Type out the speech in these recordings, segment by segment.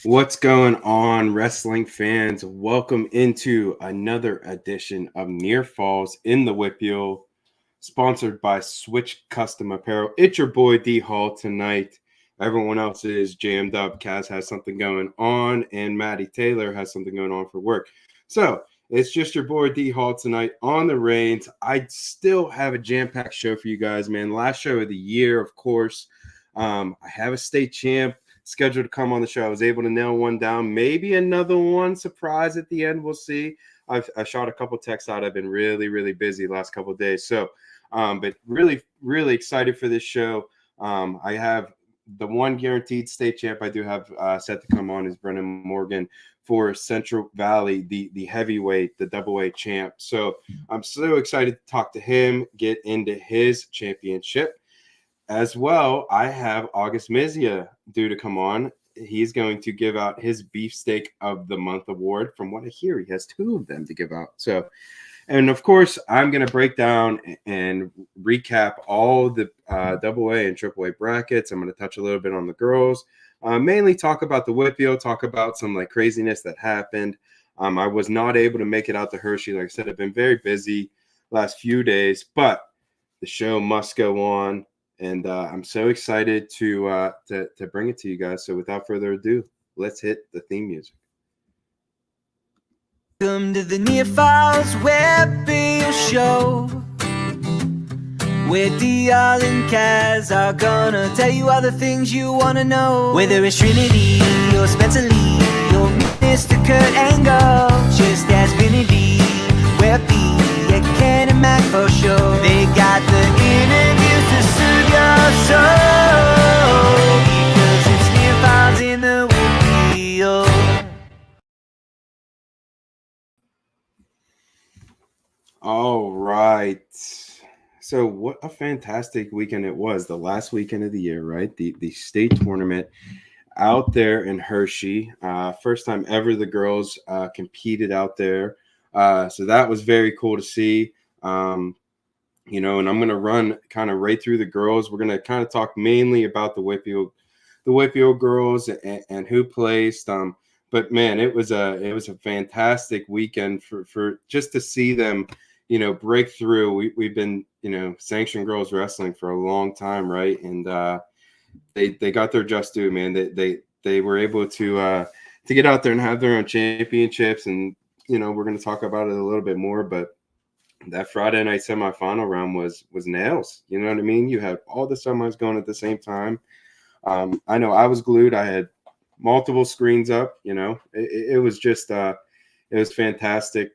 What's going on, wrestling fans? Welcome into another edition of Near Falls in the WPIAL, sponsored by Switch Custom Apparel. It's your boy D Hall tonight. Everyone else is jammed up. Kaz has something going on, and Maddie Taylor has something going on for work. So it's just your boy D Hall tonight on the reins. I still have a jam-packed show for you guys, man. Last show of the year, of course. I have a state champ scheduled to come on the show. I was able to nail one down. Maybe another one surprise at the end. We'll see. I shot a couple texts out. I've been really busy the last couple of days. So, but really excited for this show. I have the one guaranteed state champ I do have set to come on is Brennan Morgan for Central Valley, the heavyweight, the double-weight champ. So I'm so excited to talk to him, get into his championship. As well, I have August Mizia due to come on. He's going to give out his Beefsteak of the Month award. From what I hear, he has two of them to give out. So, and of course, I'm going to break down and recap all the AA and AAA brackets. I'm going to touch a little bit on the girls, mainly talk about the WPIAL, talk about some like craziness that happened. I was not able to make it out to Hershey. Like I said, I've been very busy last few days, but the show must go on. And I'm so excited to bring it to you guys. So without further ado, let's hit the theme music. Welcome to the Near Falls WPIAL show, where DL and Kaz are gonna tell you all the things you wanna know. Whether it's Trinity or Spencer Lee or Mr. Kurt Angle, just ask Vinny WPIAL, Ken and Mac for sure. They got the interviews to soothe your soul, because it's Near Falls in the WPIAL. All right. So what a fantastic weekend it was. The last weekend of the year, right? The state tournament out there in Hershey. First time ever the girls competed out there. So that was very cool to see. And I'm going to run kind of right through the girls. We're going to kind of talk mainly about the WPIAL girls and who placed. But man, it was a fantastic weekend for just to see them, break through. We've been, sanctioned girls wrestling for a long time, right? And they got their just due, man. They were able to get out there and have their own championships, and we're going to talk about it a little bit more, but that Friday night semifinal round was nails. You know what I mean? You had all the semis going at the same time. I know I was glued. I had multiple screens up. It was just it was fantastic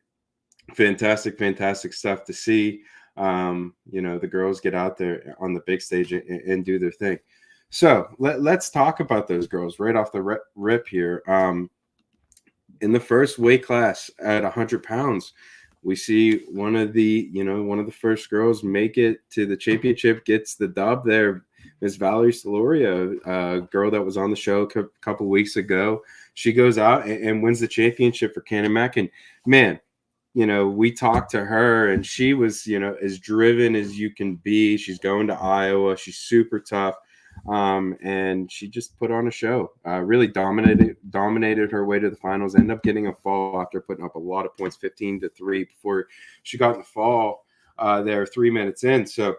stuff to see. The girls get out there on the big stage and do their thing. So let's talk about those girls right off the rip here. In the first weight class at 100 pounds, we see one of the first girls make it to the championship, gets the dub there. Miss Valerie Soloria, a girl that was on the show a couple weeks ago. She goes out and wins the championship for Canamac. And man, we talked to her, and she was, as driven as you can be. She's going to Iowa. She's super tough. And she just put on a show, really dominated her way to the finals, ended up getting a fall after putting up a lot of points, 15-3 before she got in the fall there 3 minutes in. So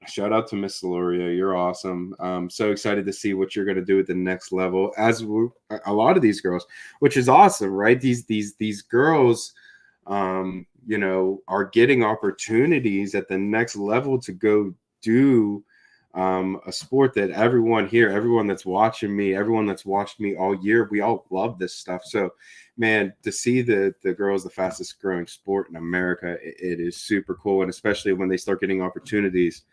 shout out to Miss Soloria. You're awesome. So excited to see what you're going to do at the next level, as a lot of these girls, which is awesome, right? These girls, are getting opportunities at the next level to go do a sport that everyone that's watching me, everyone that's watched me all year, we all love this stuff. So, man, to see the girls, the fastest growing sport in America, it is super cool. And especially when they start getting opportunities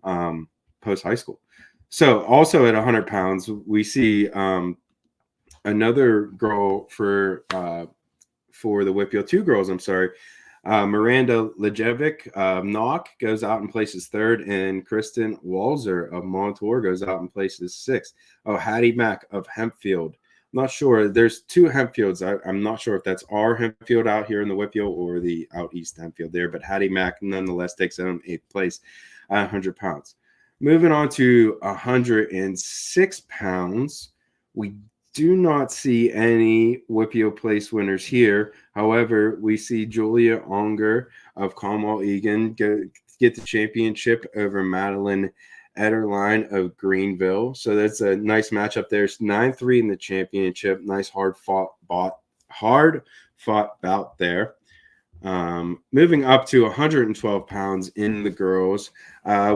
post high school. So also at 100 pounds, we see another girl for the WPIAL, two girls, I'm sorry. Miranda Lejevic of Knock goes out and places third, and Kristen Walzer of Montour goes out and places sixth. Oh, Hattie Mack of Hempfield. I'm not sure. There's two Hempfields. I'm not sure if that's our Hempfield out here in the WPIAL or the out east Hempfield there, but Hattie Mack nonetheless takes home eighth place at 100 pounds. Moving on to 106 pounds, we do not see any WPIAL place winners here. However, we see Julia Onger of Commonwealth Egan get the championship over Madeline Ederline of Greenville. So that's a nice matchup there. It's 9-3 in the championship. Nice hard fought bout there. Moving up to 112 pounds in the girls,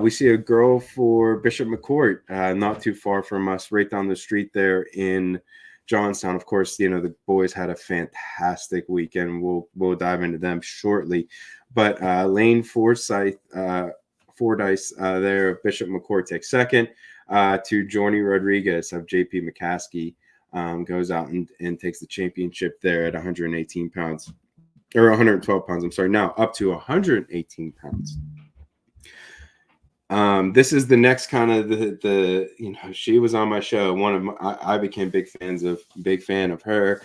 we see a girl for Bishop McCourt, not too far from us, right down the street there in Johnstown. Of course, the boys had a fantastic weekend. We'll dive into them shortly, but Lane Forsyth, Fordyce there, Bishop McCourt takes second. To Jorny Rodriguez of JP McCaskey goes out and takes the championship there at 118 pounds. Or 112 pounds, I'm sorry, now up to 118 pounds. This is the next kind of the she was on my show. I became big fan of her.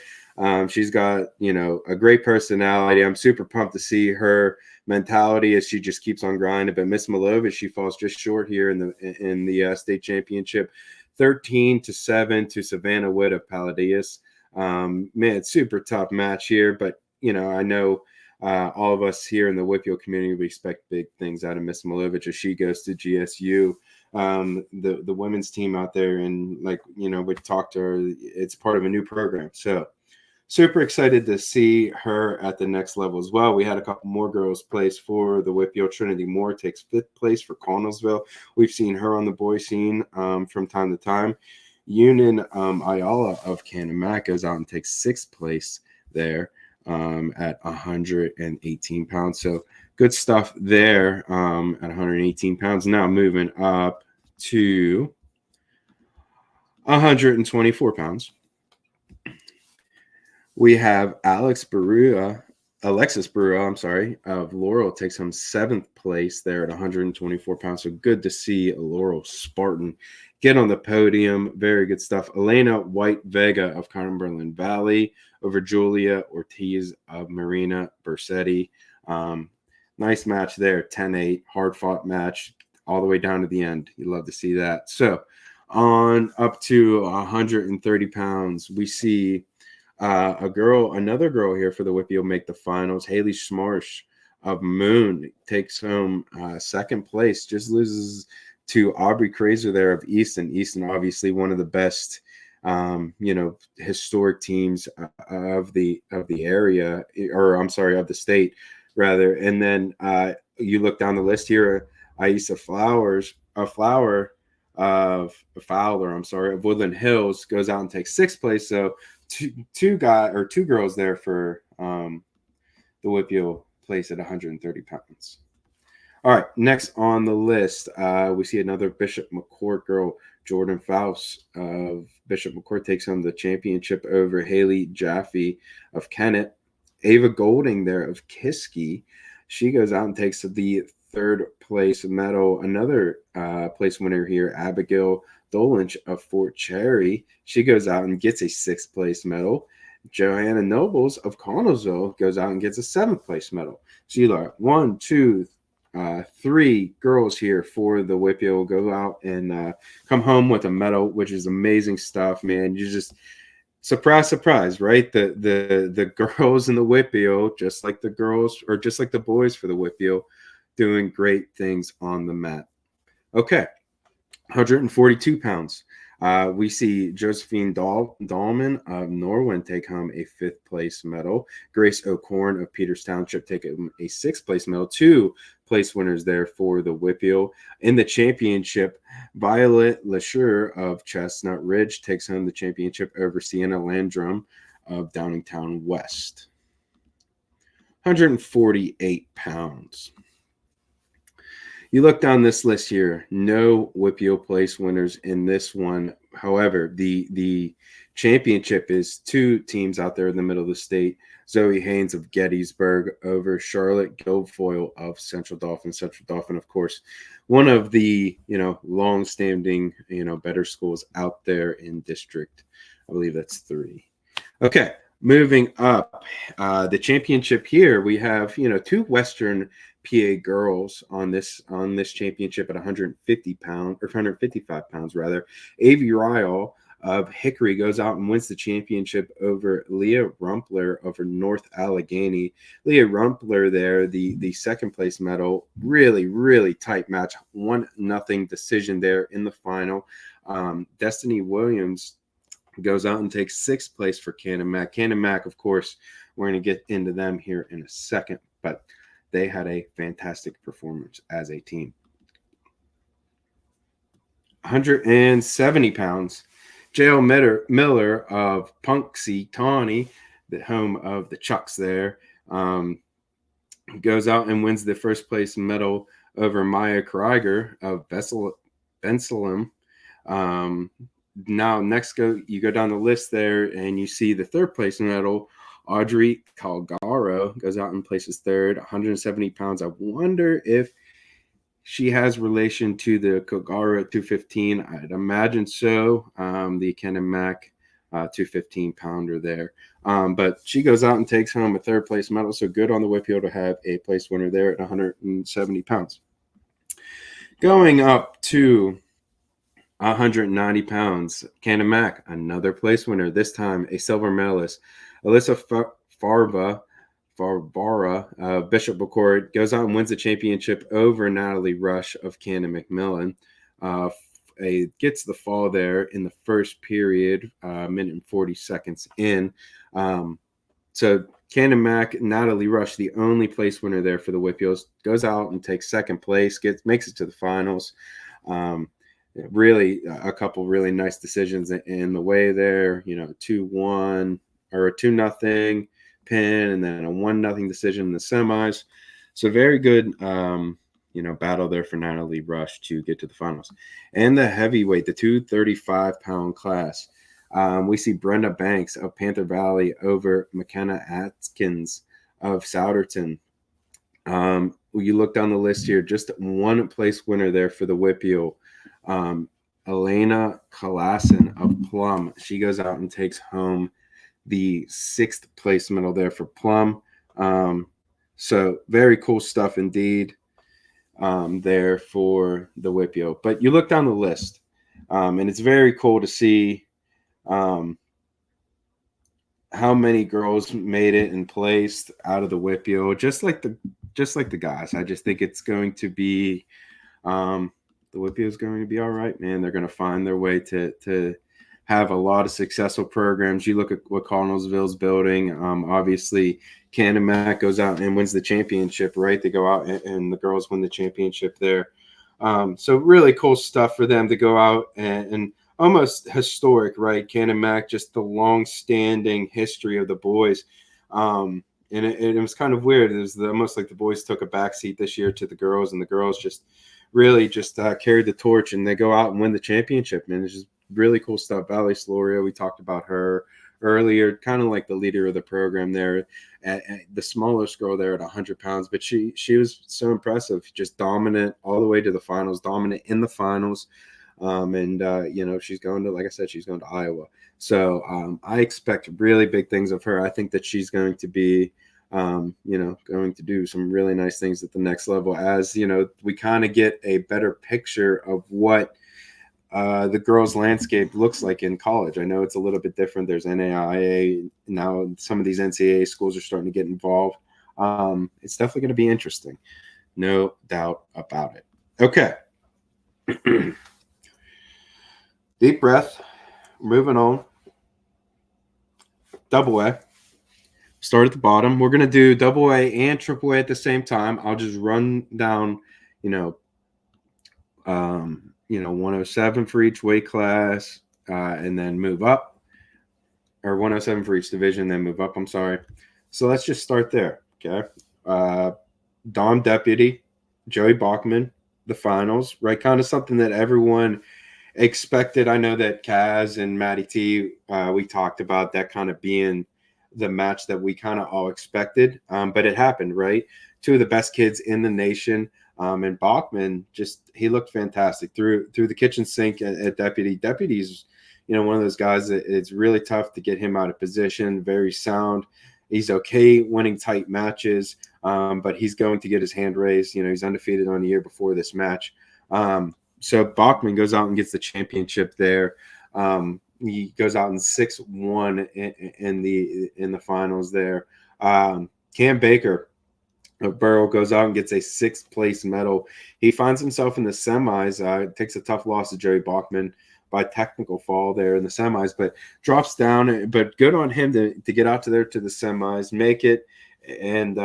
She's got a great personality. I'm super pumped to see her mentality as she just keeps on grinding. But Miss Malova, she falls just short here in the state championship, 13-7 to Savannah Wood of Palladius. Man, super tough match here, but I know all of us here in the WPIAL community, we expect big things out of Miss Milovic as she goes to GSU. The women's team out there, and we talked to her, it's part of a new program. So super excited to see her at the next level as well. We had a couple more girls place for the WPIAL. Trinity Moore takes 5th place for Connellsville. We've seen her on the boys scene from time to time. Yunin Ayala of Canon goes out and takes 6th place there. At 118 pounds. So good stuff there at 118 pounds. Now moving up to 124 pounds. We have Alexis Barua, of Laurel takes home 7th place there at 124 pounds. So good to see a Laurel Spartan get on the podium. Very good stuff. Elena White Vega of Cumberland Valley over Julia Ortiz of Marina Bersetti. Nice match there, 10-8, hard-fought match all the way down to the end. You love to see that. So on up to 130 pounds, we see another girl here for the WPIAL make the finals. Haley Smarsh of Moon takes home 2nd place, just loses to Aubrey Kraser there of Easton. Easton, obviously one of the best, historic teams of the area, or I'm sorry, of the state rather. And then you look down the list here, Aisa Fowler of Woodland Hills goes out and takes 6th place. So two girls there for the WPIAL place at 130 pounds. All right, next on the list, we see another Bishop McCourt girl, Jordan Faust of Bishop McCourt takes home the championship over Haley Jaffe of Kennett. Ava Golding there of Kiski, she goes out and takes the 3rd place medal. Another place winner here, Abigail Dolinch of Fort Cherry, she goes out and gets a 6th place medal. Johanna Nobles of Connellsville goes out and gets a 7th place medal. So you got 1, 2, 3 girls here for the WPIAL will go out and come home with a medal, which is amazing stuff, man. You just surprise, right? The girls in the WPIAL, just like the girls or just like the boys for the WPIAL, doing great things on the mat. Okay, 142 pounds. We see Josephine Dahlman of Norwin take home a 5th place medal. Grace O'Corn of Peters Township take home a 6th place medal. 2 place winners there for the WPIAL. In the championship, Violet Lashur of Chestnut Ridge takes home the championship over Sienna Landrum of Downingtown West. 148 pounds. You look down this list here, no WPIAL place winners in this one. However, the championship is 2 teams out there in the middle of the state. Zoe Haynes of Gettysburg over Charlotte Guilfoyle of Central Dauphin. Central Dauphin, of course, one of the, long-standing, better schools out there in District. I believe that's 3. Okay, moving up, the championship here, we have, 2 Western PA girls on this championship at 155 pounds rather. Avi Ryle of Hickory goes out and wins the championship over Leah Rumpler over North Allegheny. Leah Rumpler there, the second place medal, really, really tight match, 1-0 decision there in the final. Destiny Williams goes out and takes sixth place for Cannon Mac. Cannon Mac, of course, we're going to get into them here in a second, but they had a fantastic performance as a team. 170 pounds. J.L. Miller of Punxsutawney, Tawny, the home of the Chucks there, goes out and wins the first place medal over Maya Krieger of Bensalem. Now, next you go down the list there, and you see the third place medal. Audrey Calgaro goes out and places third, 170 pounds. I wonder if she has relation to the Calgaro at 215. I'd imagine so. The Cannon Mac 215 pounder there. But she goes out and takes home a third place medal. So good on the WPIAL to have a place winner there at 170 pounds. Going up to 190 pounds, Cannon Mac, another place winner, this time a silver medalist. Alyssa Farbara of Bishop McCord goes out and wins the championship over Natalie Rush of Cannon McMillan. Gets the fall there in the first period, minute and 40 seconds in. So Cannon Mac, Natalie Rush, the only place winner there for the WPIALs, goes out and takes second place, makes it to the finals. Really a couple really nice decisions in the way there, 2-1 or a 2-0 pin, and then a 1-0 decision in the semis. So very good, battle there for Natalie Rush to get to the finals. And the heavyweight, the 235-pound class, we see Brenda Banks of Panther Valley over McKenna Atkins of Souderton. You look down the list here, just one place winner there for the WPIAL. Elena Kalasin of Plum. She goes out and takes home the sixth place medal there for Plum. So very cool stuff indeed there for the WPIAL. But you look down the list, and it's very cool to see how many girls made it and placed out of the WPIAL, just like the guys. I just think it's going to be the WPIAL is going to be all right, man. They're going to find their way to have a lot of successful programs. You look at what Cardinalsville's building. Obviously, Cannon Mac goes out and wins the championship, right? They go out and the girls win the championship there. So really cool stuff for them to go out and almost historic, right? Cannon Mac, just the long-standing history of the boys. And it was kind of weird. It was almost like the boys took a backseat this year to the girls, and the girls just really carried the torch, and they go out and win the championship, man. It's just really cool stuff. Valerie Sloria, we talked about her earlier, kind of like the leader of the program there, the smallest girl there at 100 pounds, but she was so impressive, just dominant all the way to the finals, dominant in the finals. She's going to, like I said, she's going to Iowa. So I expect really big things of her. I think that she's going to be going to do some really nice things at the next level, as we kind of get a better picture of what the girls' landscape looks like in college. I know it's a little bit different. There's NAIA now. Some of these NCAA schools are starting to get involved. It's definitely going to be interesting, no doubt about it. Okay. Deep breath. Moving on. Double A. Start at the bottom. We're going to do double A and triple A at the same time. I'll just run down, 107 for each weight class, and then move up, or 107 for each division, then move up. I'm sorry. So let's just start there. Okay. Dom Deputy, Joey Bachman, the finals, right? Kind of something that everyone expected. I know that Kaz and Maddie T, we talked about that kind of being the match that we kind of all expected, but it happened, right? Two of the best kids in the nation, and Bachman he looked fantastic through the kitchen sink at Deputy. Deputy's, one of those guys that it's really tough to get him out of position. Very sound. He's okay winning tight matches, but he's going to get his hand raised. He's undefeated on the year before this match. So Bachman goes out and gets the championship there. he goes out in 6-1 in the finals there. Cam Baker, Burrow goes out and gets a sixth place medal. He finds himself in the semis. Takes a tough loss to Joey Bachman by technical fall there in the semis, but drops down. But good on him to get out to there to the semis, make it, and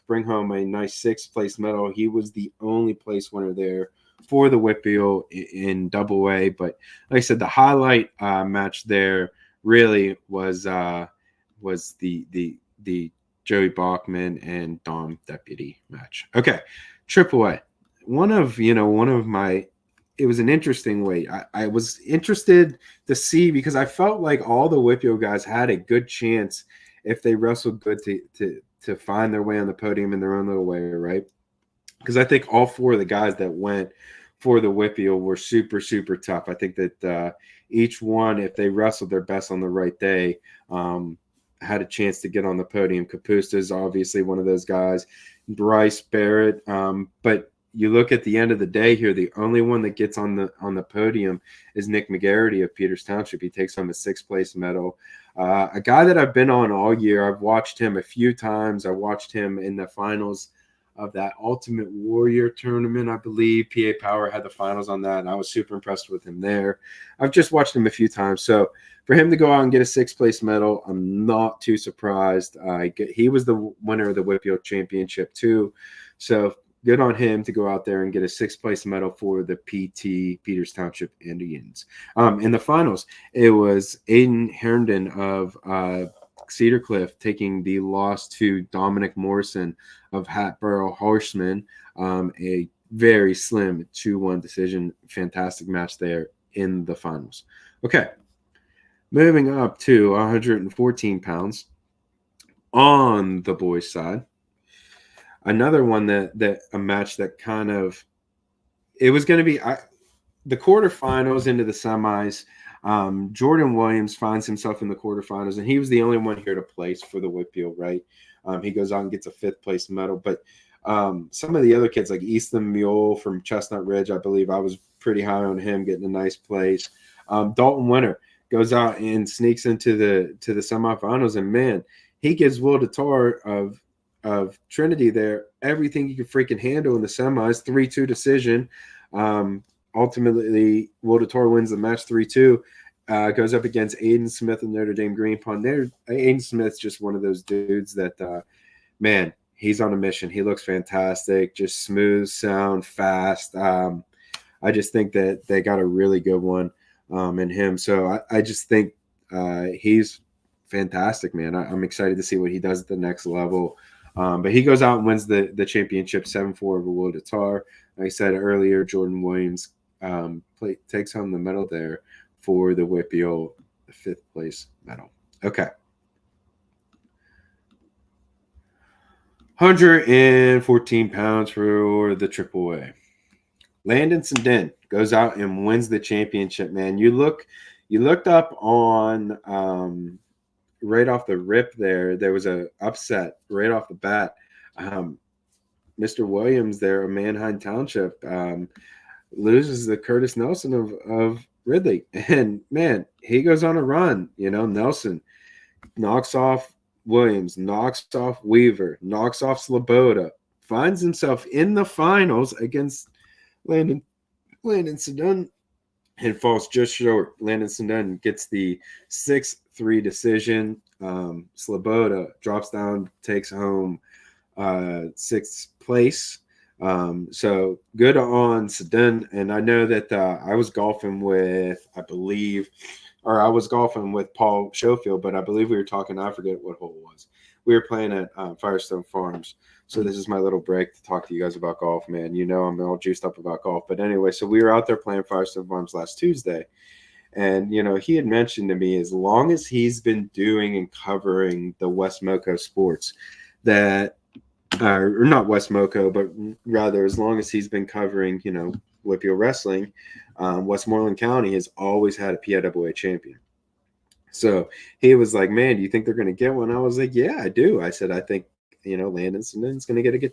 bring home a nice sixth place medal. He was the only place winner there for the WPIAL in Double A. But like I said, the highlight match there really was the Joey Bachman and Dom Deputy match. Okay, Triple A. One of my. It was an interesting way. I was interested to see because I felt like all the WPIAL guys had a good chance if they wrestled good to find their way on the podium in their own little way, right? Because I think all four of the guys that went for the WPIAL were super, super tough. I think that each one, if they wrestled their best on the right day, had a chance to get on the podium. Kapusta is obviously one of those guys. Bryce Barrett. But you look at the end of the day here, the only one that gets on the podium is Nick McGarity of Peters Township. He takes home a sixth place medal. A guy that I've been on all year. I've watched him a few times. I watched him in the finals of that Ultimate Warrior tournament, I believe. PA Power had the finals on that, and I was super impressed with him there. I've just watched him a few times. So for him to go out and get a sixth place medal, I'm not too surprised. He was the winner of the WPIAL championship too. So good on him to go out there and get a sixth place medal for the PT Peters Township Indians. In the finals, it was Aiden Herndon of Cedar Cliff taking the loss to Dominic Morrison of Hatboro Horsemen. A very slim 2-1 decision. Fantastic match there in the finals. Okay. Moving up to 114 pounds on the boys' side. Another one that a match that kind of it was going to be the quarterfinals into the semis. Jordan Williams finds himself in the quarterfinals, and he was the only one here to place for the WPIAL, right? He goes out and gets a fifth place medal. But some of the other kids, like Easton Mule from Chestnut Ridge, I believe I was pretty high on him getting a nice place. Dalton Winter goes out and sneaks into the semifinals, and man, he gives Will Tatar of Trinity there everything he could freaking handle in the semis. 3-2 decision. Ultimately, Will Tatar wins the match 3-2. Goes up against Aiden Smith of Notre Dame Green Pond. Aiden Smith's just one of those dudes that, man, he's on a mission. He looks fantastic, just smooth, sound, fast. I just think that they got a really good one in him. So I just think he's fantastic, man. I'm excited to see what he does at the next level. But he goes out and wins the championship 7-4 over Will Tatar. Like I said earlier, Jordan Williams takes home the medal there for the WPIAL, the fifth place medal. Okay. 114 pounds for the Triple A. Landon Sundin goes out and wins the championship, man. You looked up on right off the rip there was a upset right off the bat. Mr. Williams there of Manheim Township loses the Curtis Nelson of Ridley. And, man, he goes on a run. Nelson knocks off Williams, knocks off Weaver, knocks off Sloboda, finds himself in the finals against Landon Sundin and falls just short. Landon Sundin gets the 6-3 decision. Sloboda drops down, takes home sixth place. So good on Sundin. And I know that I was golfing with, I was golfing with Paul Schofield, but I believe we were talking, I forget what hole it was. We were playing at Firestone Farms. So this is my little break to talk to you guys about golf, man. I'm all juiced up about golf. But anyway, so we were out there playing Firestone Farms last Tuesday. And, he had mentioned to me, as long as he's been doing and covering the West Moco sports, that, or not West Moco, but rather as long as he's been covering, WPIAL wrestling, Westmoreland County has always had a PIAA champion. So he was like, man, do you think they're going to get one? I was like, yeah, I do. I said, I think, Landon Sundin's going to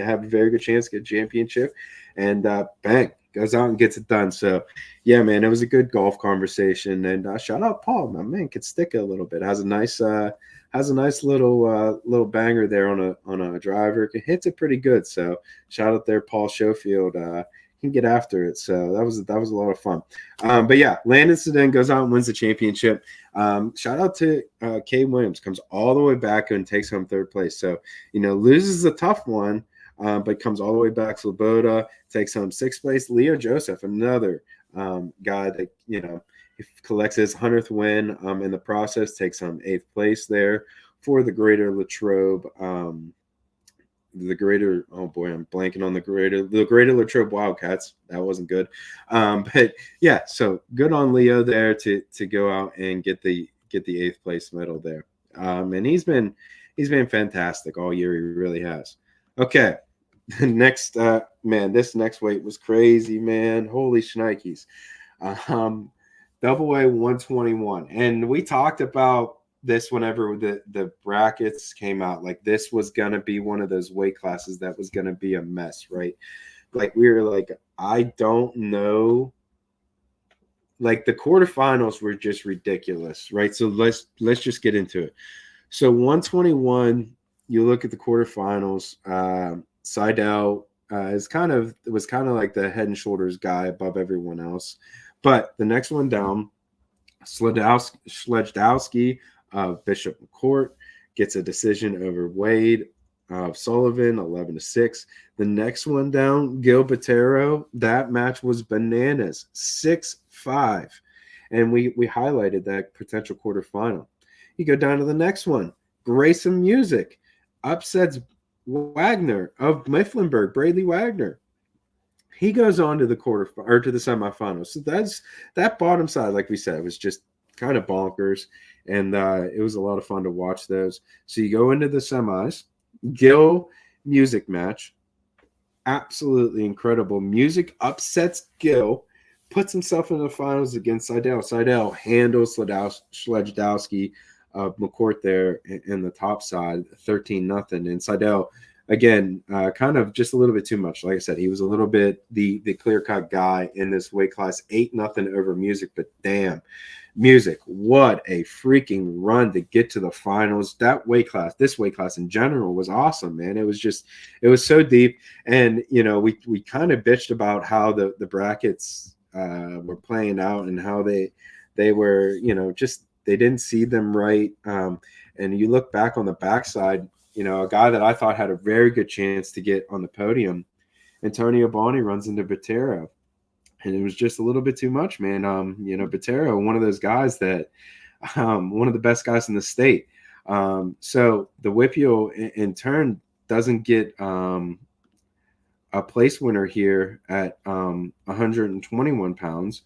have a very good chance to get a championship. And bang, goes out and gets it done. So, yeah, man, it was a good golf conversation. And shout out Paul, my man, could stick it a little bit. Has a nice little banger there on a driver. Hits it pretty good. So, shout out there, Paul Schofield. Can get after it. So that was a lot of fun. But yeah, Landon Sedin goes out and wins the championship. Shout out to Cade Williams, comes all the way back and takes home third place. So, loses a tough one, but comes all the way back. Sloboda takes home sixth place. Leo Joseph, another guy that, he collects his 100th win in the process, takes home eighth place there for the Greater Latrobe. Oh boy, I'm blanking on the Greater Latrobe Wildcats. That wasn't good. But yeah, so good on Leo there to go out and get the eighth place medal there. And he's been fantastic all year. He really has. Okay. Next, man, this next weight was crazy, man. Holy shnikes. Double A 121. And we talked about this whenever the brackets came out. Like, this was going to be one of those weight classes that was going to be a mess, right? Like, we were like, I don't know. Like, the quarterfinals were just ridiculous, right? So let's just get into it. So 121, you look at the quarterfinals, Seidel was kind of like the head and shoulders guy above everyone else. But the next one down, Schlejdowski, Bishop McCourt gets a decision over Wade Sullivan, 11-6. The next one down, Gil Botero, that match was bananas, 6-5. And we highlighted that potential quarterfinal. You go down to the next one, Grayson Music upsets Wagner of Mifflinburg, Brady Wagner. He goes on to the to the semifinals. So that's that bottom side, like we said, was just kind of bonkers, and it was a lot of fun to watch those. So you go into the semis, Gil Music match, absolutely incredible. Music upsets Gil, puts himself in the finals against Seidel. Seidel handles Schlejdowski of McCourt there in the top side, 13-0, and Seidel, again, kind of just a little bit too much. Like I said, he was a little bit the clear-cut guy in this weight class, 8-0 over Music, but damn, Music, what a freaking run to get to the finals. That weight class, this weight class in general, was awesome, man. It was so deep, and we kind of bitched about how the brackets were playing out and how they were, just they didn't see them right. And you look back on the backside, a guy that I thought had a very good chance to get on the podium, Antonio Boni, runs into Botero. And it was just a little bit too much, man. Botero, one of those guys that, one of the best guys in the state. So the WPIAL in turn doesn't get a place winner here at 121 pounds.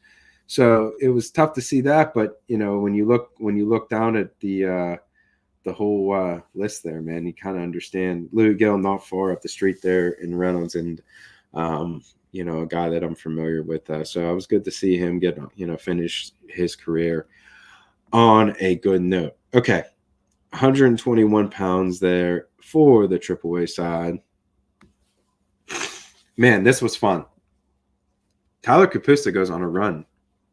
So it was tough to see that. But when you look down at the whole list there, man, you kind of understand. Louis Gill not far up the street there in Reynolds, and a guy that I'm familiar with. So it was good to see him get finish his career on a good note. Okay, 121 pounds there for the AAA side. Man, this was fun. Tyler Kapusta goes on a run.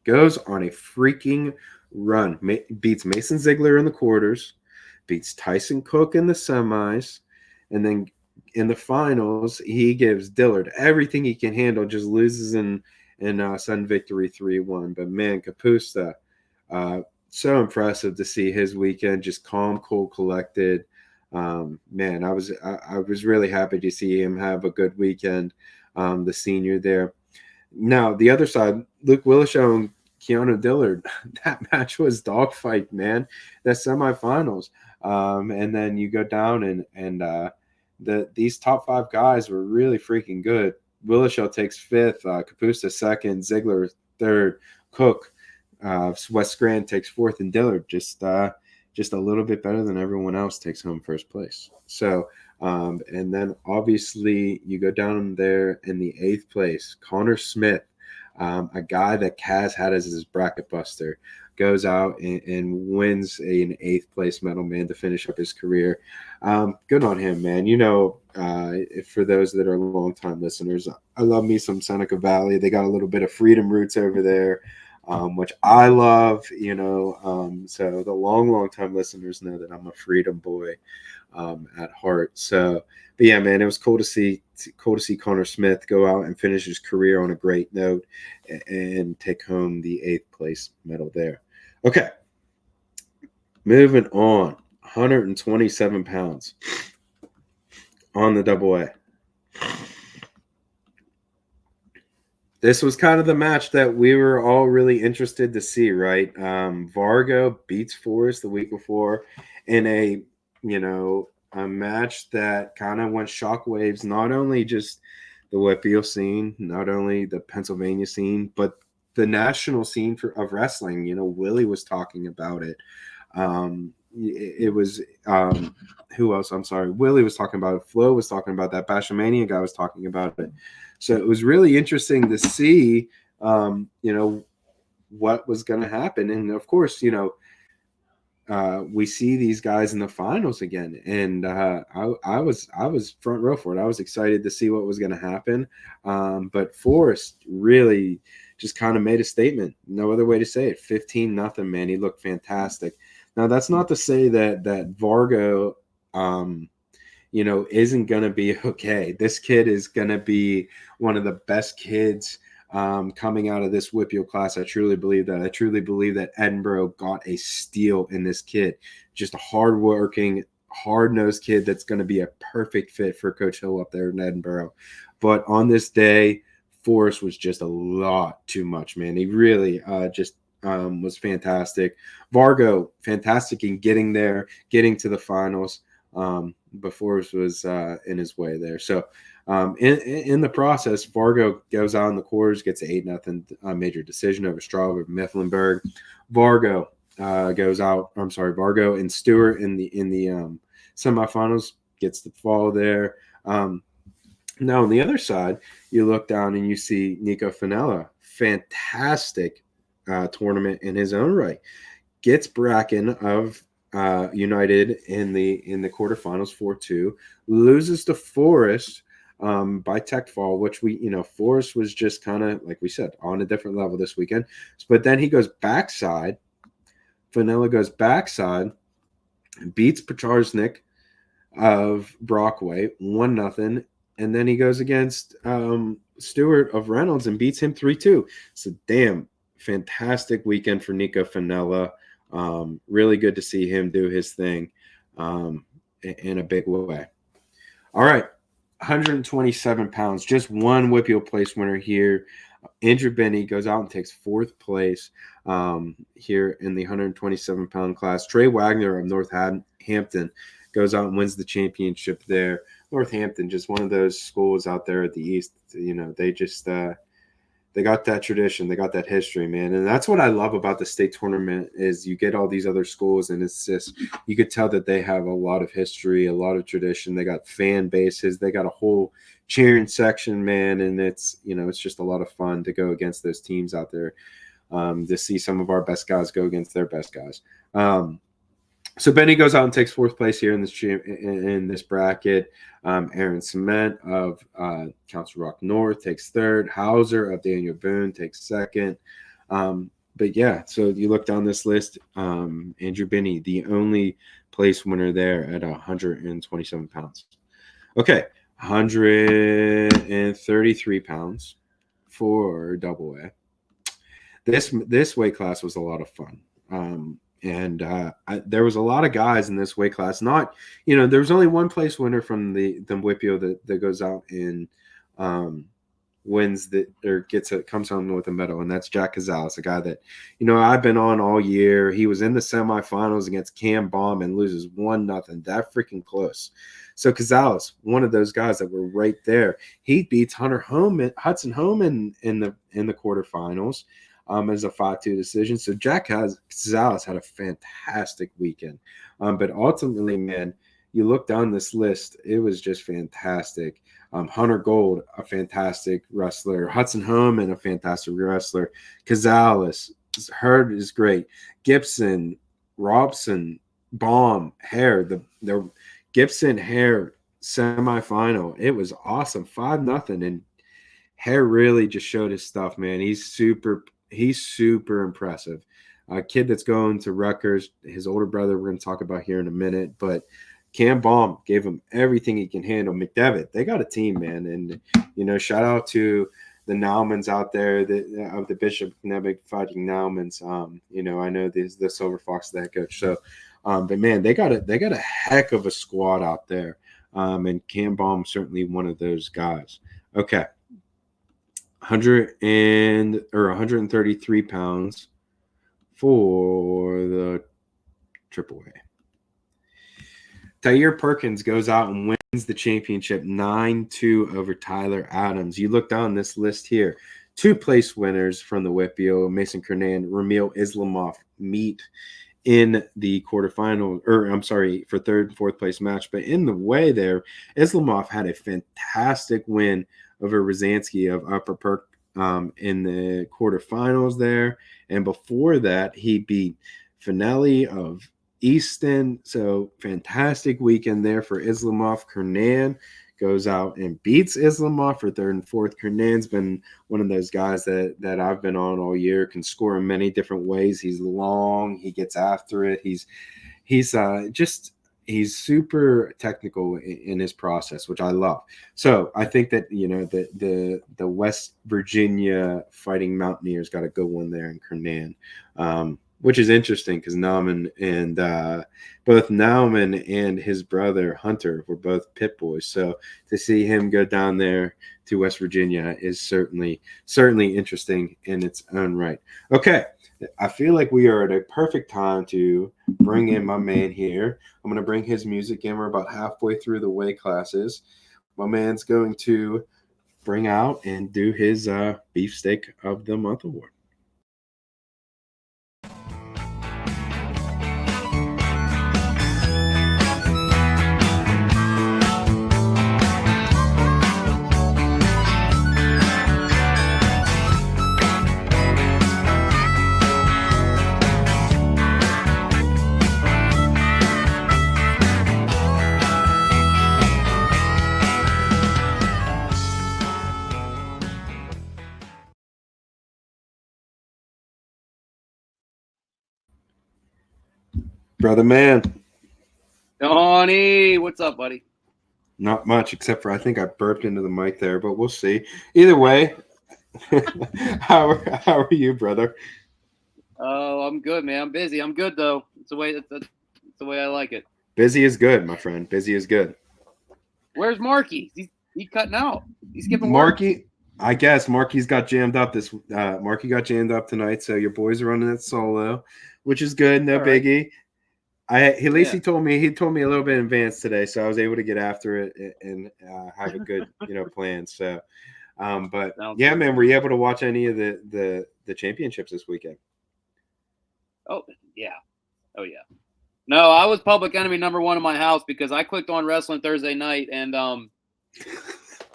Goes on a freaking run. Beats Mason Ziegler in the quarters. Beats Tyson Cook in the semis. And then in the finals, he gives Dillard everything he can handle, just loses in sudden victory 3-1. But, man, Kapusta, so impressive to see his weekend, just calm, cool, collected. Man, I was really happy to see him have a good weekend, the senior there. Now, the other side, Luke Willishow and Keanu Dillard, that match was dogfight, man. The semifinals. And then you go down and these top five guys were really freaking good. Willishow takes fifth, Kapusta second, Ziegler third, Cook, West Grand takes fourth, and Dillard just a little bit better than everyone else takes home first place. So, and then obviously you go down there in the eighth place, Connor Smith, a guy that Kaz had as his bracket buster, goes out and wins an eighth place medal, man, to finish up his career. Good on him, man. For those that are longtime listeners, I love me some Seneca Valley. They got a little bit of freedom roots over there, which I love, so the long time listeners know that I'm a freedom boy at heart. So, but yeah, man, it was cool to see Connor Smith go out and finish his career on a great note and take home the 8th place medal there. Okay, moving on, 127 pounds on the double A. This was kind of the match that we were all really interested to see, right? Vargo beats Forrest the week before in a match that kind of went shockwaves, not only just the WPIAL scene, not only the Pennsylvania scene, but the national scene of wrestling. Willie was talking about it. It was who else? I'm sorry. Willie was talking about it. Flo was talking about that. Bashamania guy was talking about it. So it was really interesting to see, what was going to happen. And of course, we see these guys in the finals again. And I was front row for it. I was excited to see what was going to happen. But Forrest really just kind of made a statement. No other way to say it. 15-0, man. He looked fantastic. Now, that's not to say that Vargo, isn't going to be okay. This kid is going to be one of the best kids coming out of this WPIAL class. I truly believe that. I truly believe that Edinburgh got a steal in this kid. Just a hardworking, hard-nosed kid that's going to be a perfect fit for Coach Hill up there in Edinburgh. But on this day, Forrest was just a lot too much, man. He really was fantastic. Vargo, fantastic in getting there, getting to the finals. But Forrest was in his way there. So in the process, Vargo goes out in the quarters, gets an 8-0 major decision over Straub of Mifflinburg. Vargo goes out. I'm sorry, Vargo and Stewart in the semifinals gets the fall there. Now on the other side, you look down and you see Nico Finella, fantastic tournament in his own right. Gets Bracken of United in the quarterfinals 4-2, loses to Forrest by tech fall, which Forrest was just kind of, like we said, on a different level this weekend. But then he goes backside. Finella goes backside, beats Pecharsnik of Brockway 1-0, and then he goes against Stewart of Reynolds and beats him 3-2. So damn, fantastic weekend for Nico Finella. Really good to see him do his thing in a big way. All right, 127 pounds, just one WPIAL place winner here. Andrew Benny goes out and takes 4th place here in the 127-pound class. Trey Wagner of Northampton goes out and wins the championship there. Northampton, just one of those schools out there at the East. They just they got that tradition, they got that history, man. And that's what I love about the state tournament is you get all these other schools, and it's just you could tell that they have a lot of history, a lot of tradition. They got fan bases, they got a whole cheering section, man, and it's it's just a lot of fun to go against those teams out there, to see some of our best guys go against their best guys. So Benny goes out and takes 4th place here in this bracket. Aaron Cement of Council Rock North takes 3rd. Hauser of Daniel Boone takes 2nd. But yeah, so you look down this list, Andrew Benny, the only place winner there at 127 pounds. Okay, 133 pounds for double A. This weight class was a lot of fun. And there was a lot of guys in this weight class. Not, there was only one place winner from the WPIAL that goes out and wins comes home with a medal, and that's Jack Cazales, a guy that I've been on all year. He was in the semifinals against Cam Baum and loses 1-0. That freaking close. So Cazales, one of those guys that were right there. He beats Hudson Home in the quarterfinals. As a 5-2 decision. So Jack Cazales had a fantastic weekend. But ultimately, man, you look down this list, it was just fantastic. Hunter Gold, a fantastic wrestler. Hudson Homan, a fantastic wrestler. Cazales, Hurd is great. Gibson, Robson, Baum, Hare. The Gibson, Hare, semifinal. It was awesome, 5-0, and Hare really just showed his stuff, man. He's super impressive. A kid that's going to Rutgers, his older brother, we're going to talk about here in a minute, but Cam Baum gave him everything he can handle. McDevitt, they got a team, man, and shout out to the Naumans out there of the Bishop McNevic Fighting Naumans. I know the Silver Fox that coach. So, but man, they got a heck of a squad out there, and Cam Baum certainly one of those guys. Okay. 133 pounds for the AAA. Tyre Perkins goes out and wins the championship 9-2 over Tyler Adams. You look down this list here. 2 place winners from the WPIAL, Mason Kernan, Ramil Islamov meet in the quarterfinal, for third and fourth place match. But in the way there, Islamov had a fantastic win over Rosansky of Upper Perk in the quarterfinals there. And before that, he beat Finelli of Easton. So fantastic weekend there for Islamov. Kernan goes out and beats Islamov for third and fourth. Kernan's been one of those guys that I've been on all year, can score in many different ways. He's long, he gets after it. He's super technical in his process, which I love. So I think that the West Virginia Fighting Mountaineers got a good one there in Kernan, which is interesting because Nauman and both Nauman and his brother Hunter were both pit boys. So to see him go down there to West Virginia is certainly interesting in its own right. Okay, I feel like we are at a perfect time to bring in my man here. I'm going to bring his music in. We're about halfway through the weight classes. My man's going to bring out and do his Beefsteak of the Month award. Brother man. Donnie, what's up, buddy? Not much, except for I think I burped into the mic there, but we'll see. Either way, how are you, brother? Oh, I'm good, man. I'm busy. I'm good though. It's the way I like it. Busy is good, my friend. Busy is good. Where's Marky? He's cutting out. He's skipping Marky. Work. I guess Marky's got jammed up Marky got jammed up tonight, so your boys are running it solo, which is good. No biggie. He told me a little bit in advance today, so I was able to get after it and have a good plan. So, but yeah, man, were you able to watch any of the championships this weekend? Oh yeah. No, I was public enemy number 1 in my house because I clicked on wrestling Thursday night and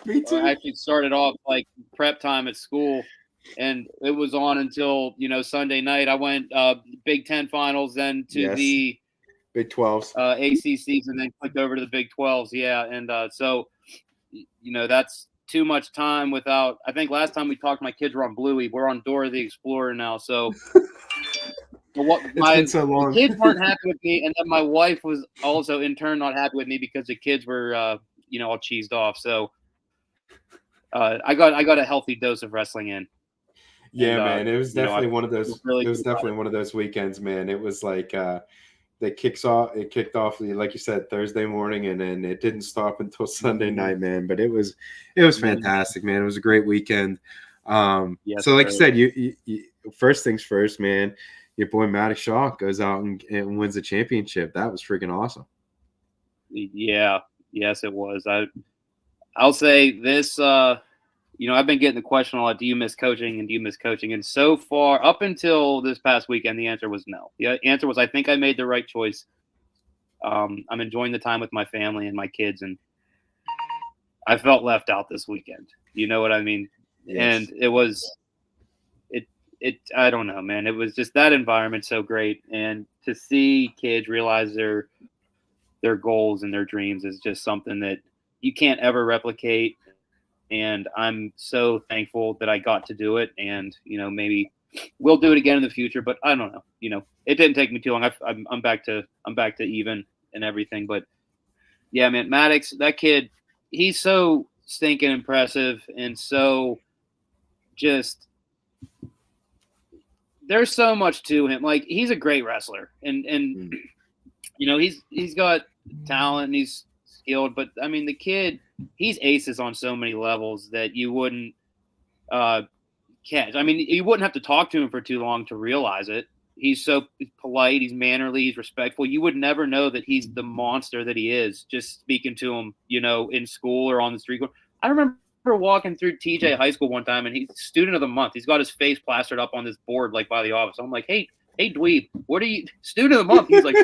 Me too. I actually started off like prep time at school, and it was on until Sunday night. I went Big Ten finals, then to the Big 12s, ACCs, and then clicked over to the Big 12s. Yeah, and so that's too much time without. I think last time we talked, my kids were on Bluey. We're on Dora the Explorer now. So it's been so long. The kids weren't happy with me, and then my wife was also in turn not happy with me because the kids were all cheesed off. So I got a healthy dose of wrestling in. Yeah, and, man, it was definitely one of those. Really, it was definitely one of those weekends, man. It was like it kicked off, like you said, Thursday morning, and then it didn't stop until Sunday night, man. But it was fantastic, man. It was a great weekend. Yes, so, like you said, you first things first, man. Your boy Matty Shaw goes out and wins the championship. That was freaking awesome. Yeah, yes, it was. I'll say this. I've been getting the question a lot. Do you miss coaching? And do you miss coaching? And so far, up until this past weekend, the answer was no. The answer was I think I made the right choice. I'm enjoying the time with my family and my kids, and I felt left out this weekend. You know what I mean? Yes. And it was I don't know, man. It was just that environment so great, and to see kids realize their goals and their dreams is just something that you can't ever replicate. And I'm so thankful that I got to do it. And, maybe we'll do it again in the future, but I don't know. It didn't take me too long. I'm back to even and everything. But yeah, man, Maddox, that kid, he's so stinking impressive and so just there's so much to him. Like, he's a great wrestler, and he's got talent and he's skilled, but I mean, the kid, he's aces on so many levels that you wouldn't catch. I mean, you wouldn't have to talk to him for too long to realize it. He's so polite, he's mannerly, he's respectful. You would never know that he's the monster that he is just speaking to him, in school or on the street. I remember walking through TJ High School one time, and he's student of the month. He's got his face plastered up on this board like by the office. I'm like, hey, dweeb, what are you, student of the month? He's like,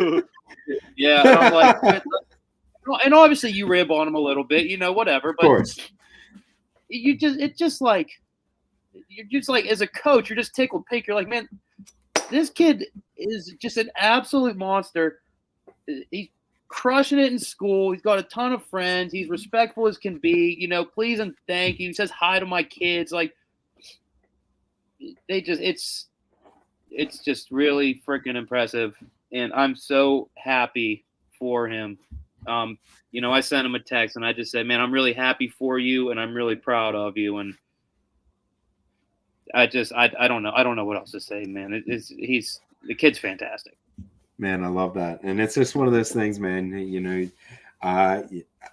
yeah. And I'm like, and obviously you rib on him a little bit, whatever. But of course. You're just like, as a coach, you're just tickled pink. You're like, man, this kid is just an absolute monster. He's crushing it in school. He's got a ton of friends. He's respectful as can be. Please and thank you. He says hi to my kids. Like, it's just really freaking impressive, and I'm so happy for him. I sent him a text and I just said, man, I'm really happy for you and I'm really proud of you. And I don't know. I don't know what else to say, man. The kid's fantastic. Man, I love that. And it's just one of those things, man,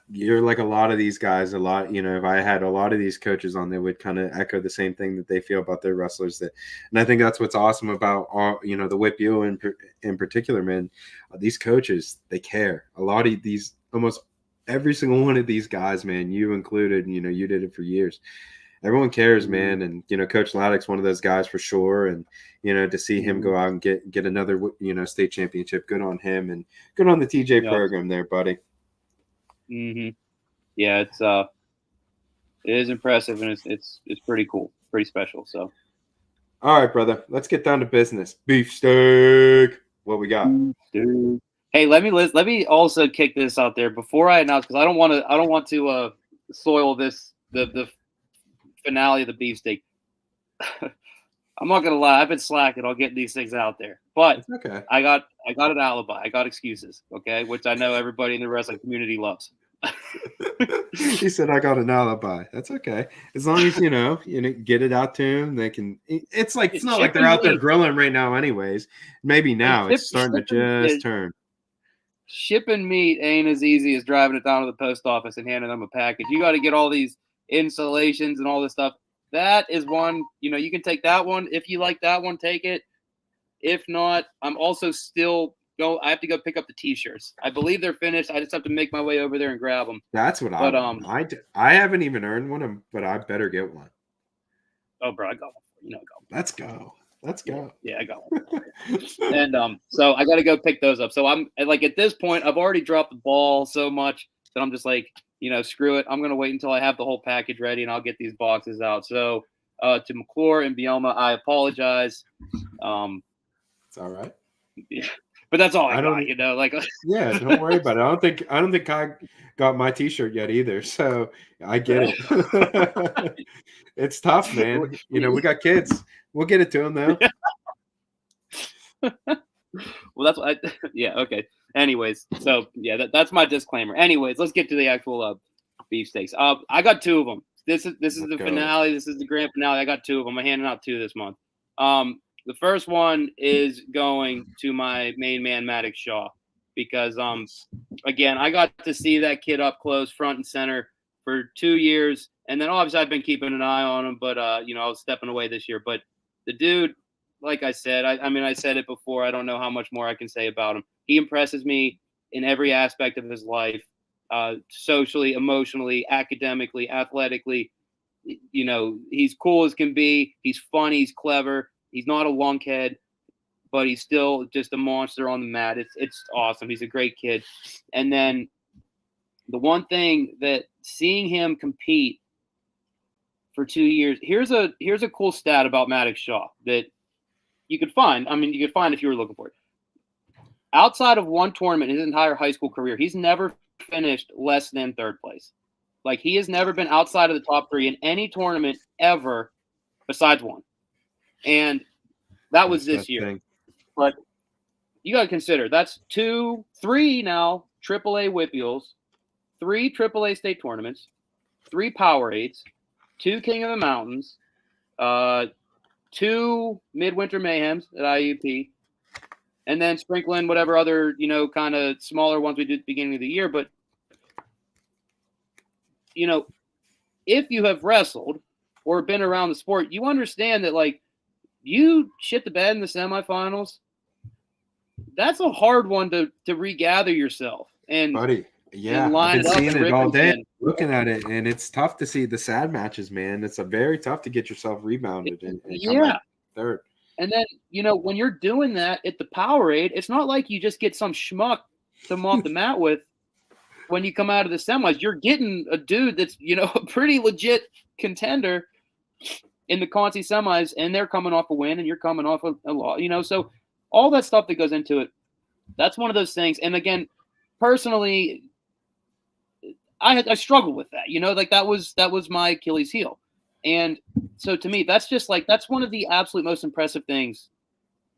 you're like a lot of these guys, if I had a lot of these coaches on, they would kind of echo the same thing that they feel about their wrestlers. And I think that's what's awesome about, the WPIAL in particular, man. These coaches, they care. A lot of these, almost every single one of these guys, man, you included, you did it for years. Everyone cares, man. And, Coach Laddick's one of those guys for sure. And, to see him go out and get another, state championship, good on him and good on the TJ program there, buddy. Mm-hmm. Yeah, it is impressive, and it's pretty cool, pretty special. So, all right, brother, let's get down to business. Beefsteak, what we got? Dude. Hey, let me also kick this out there before I announce, because I don't want to soil this the finale of the beefsteak. I'm not gonna lie, I've been slacking on getting these things out there, but okay. I got an alibi. I got excuses, okay, which I know everybody in the wrestling community loves. He said, "I got an alibi." That's okay, as long as get it out to them. They can. It's like it's not like they're out there grilling right now, anyways. Maybe now it's starting to just turn. Shipping meat ain't as easy as driving it down to the post office and handing them a package. You got to get all these insulations and all this stuff. That is one, you can take that one. If you like that one, take it. If not, I'm also still I have to go pick up the T-shirts. I believe they're finished. I just have to make my way over there and grab them. That's what I haven't even earned one, but I better get one. Oh, bro, I got one. I got one. Let's go. Yeah, I got one. And so I got to go pick those up. So I'm like, at this point, I've already dropped the ball so much that I'm just like, screw it. I'm going to wait until I have the whole package ready, and I'll get these boxes out. So to McClure and Bielma, I apologize. It's all right. Yeah, but that's all I got, yeah, don't worry about it. I don't think I got my T-shirt yet either, so I get it. It's tough, man. We got kids. We'll get it to them though. Well, that's what okay. Anyways, so yeah, that's my disclaimer. Anyways, let's get to the actual beefsteaks. I got two of them. This is the finale. This is the grand finale. I got two of them. I'm handing out two this month. The first one is going to my main man, Maddox Shaw, because again, I got to see that kid up close, front and center for 2 years, and then obviously I've been keeping an eye on him, but I was stepping away this year. But the dude, like I said, I said it before. I don't know how much more I can say about him. He impresses me in every aspect of his life, socially, emotionally, academically, athletically. He's cool as can be. He's funny. He's clever. He's not a lunkhead, but he's still just a monster on the mat. It's awesome. He's a great kid. And then the one thing that seeing him compete for 2 years, here's a cool stat about Maddox Shaw that you could find. You could find if you were looking for it. Outside of one tournament in his entire high school career, he's never finished less than third place. Like, he has never been outside of the top 3 in any tournament ever besides one. And that was this year. Thing. But you got to consider that's 3 now AAA WPIALs, 3 AAA state tournaments, 3 Powerades, 2 King of the Mountains, 2 Midwinter Mayhems at IUP, and then sprinkling whatever other, kind of smaller ones we did at the beginning of the year. But, if you have wrestled or been around the sport, you understand that, like, you shit the bed in the semifinals. That's a hard one to regather yourself. And, buddy, yeah, line I've been seeing it all day, again. looking at it, and it's tough to see the sad matches, man. It's very tough to get yourself rebounded and come back third. And then, when you're doing that at the Powerade, it's not like you just get some schmuck to come off the mat with when you come out of the semis. You're getting a dude that's, a pretty legit contender in the Conti semis, and they're coming off a win, and you're coming off a loss, so all that stuff that goes into it, that's one of those things. And again, personally, I struggle with that, like that was my Achilles heel. And so to me, that's just like, that's one of the absolute most impressive things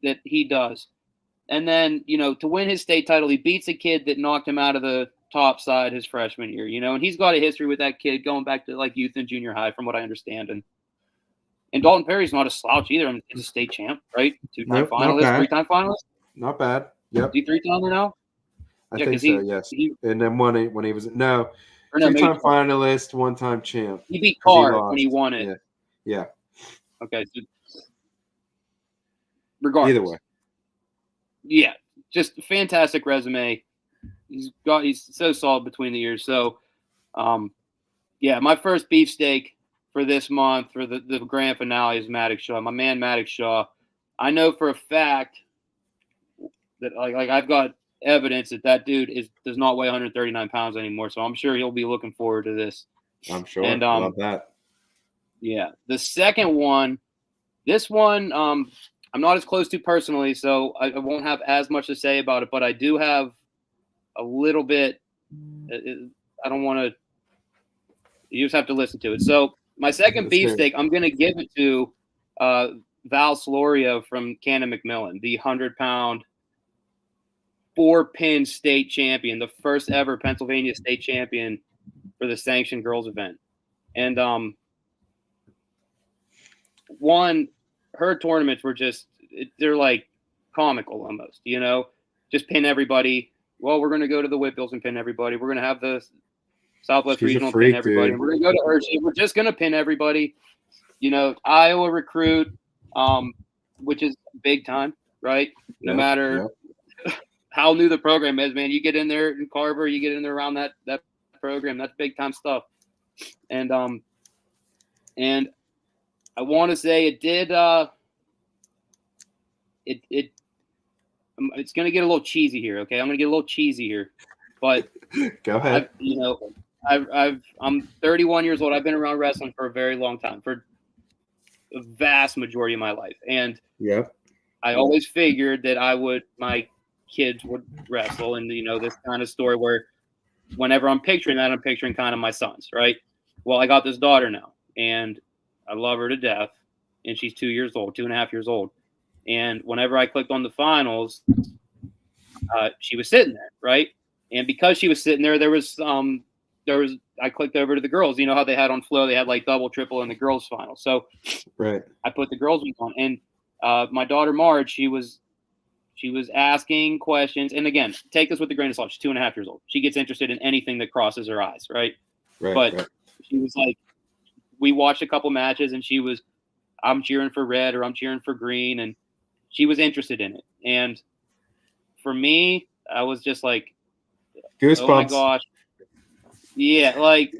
that he does. And then, to win his state title, he beats a kid that knocked him out of the top side his freshman year, and he's got a history with that kid going back to like youth and junior high, from what I understand. And Dalton Perry's not a slouch either. I mean, he's a state champ, right? 2-time finalist, 3-time finalist. Not bad. Yep. Is he 3-timer now? I think so, yes. And then when he was 2-time finalist, 1-time champ. He beat Carr when he won it. Yeah. Okay. So regardless. Either way. Yeah. Just a fantastic resume. He's so solid between the years. So, my first beefsteak for this month for the grand finale is Maddox Shaw. My man Maddox Shaw. I know for a fact that like I've got evidence that dude does not weigh 139 pounds anymore. So I'm sure he'll be looking forward to this. I'm sure. And love that. Yeah. The second one, this one, I'm not as close to personally, so I won't have as much to say about it, but I do have a little bit. I don't want to. You just have to listen to it. So my second beefsteak, I'm going to give it to Val Slorio from Cannon McMillan, the 100-pound 4-pin state champion, the first ever Pennsylvania state champion for the sanctioned girls event. And her tournaments were they're like comical almost, just pin everybody. Well, we're going to go to the WPIALs and pin everybody. We're going to have the Southwest Regional pin everybody. We're going to go to Hershey. We're just going to pin everybody. Iowa recruit, which is big time, right? No matter how new the program is, man. You get in there in Carver, you get in there around that program. That's big time stuff. And I want to say it did. It's going to get a little cheesy here, okay? I'm going to get a little cheesy here, but go ahead. I'm 31 years old. I've been around wrestling for a very long time, for a vast majority of my life, and I always figured that my kids would wrestle, and this kind of story where whenever I'm picturing that, I'm picturing kind of my sons, right? Well, I got this daughter now, and I love her to death, and she's 2.5 years old. And whenever I clicked on the finals, she was sitting there, right? And because she was sitting there, I clicked over to the girls. You know how they had on Flow, they had like double, triple in the girls' final. So I put the girls' on, and my daughter Marge, she was asking questions. And again, take this with a grain of salt. She's 2.5 years old. She gets interested in anything that crosses her eyes, right? But she was like, we watched a couple matches, and she was, I'm cheering for red or I'm cheering for green, and she was interested in it. And for me, I was just like, goosebumps. Oh my gosh. Yeah, like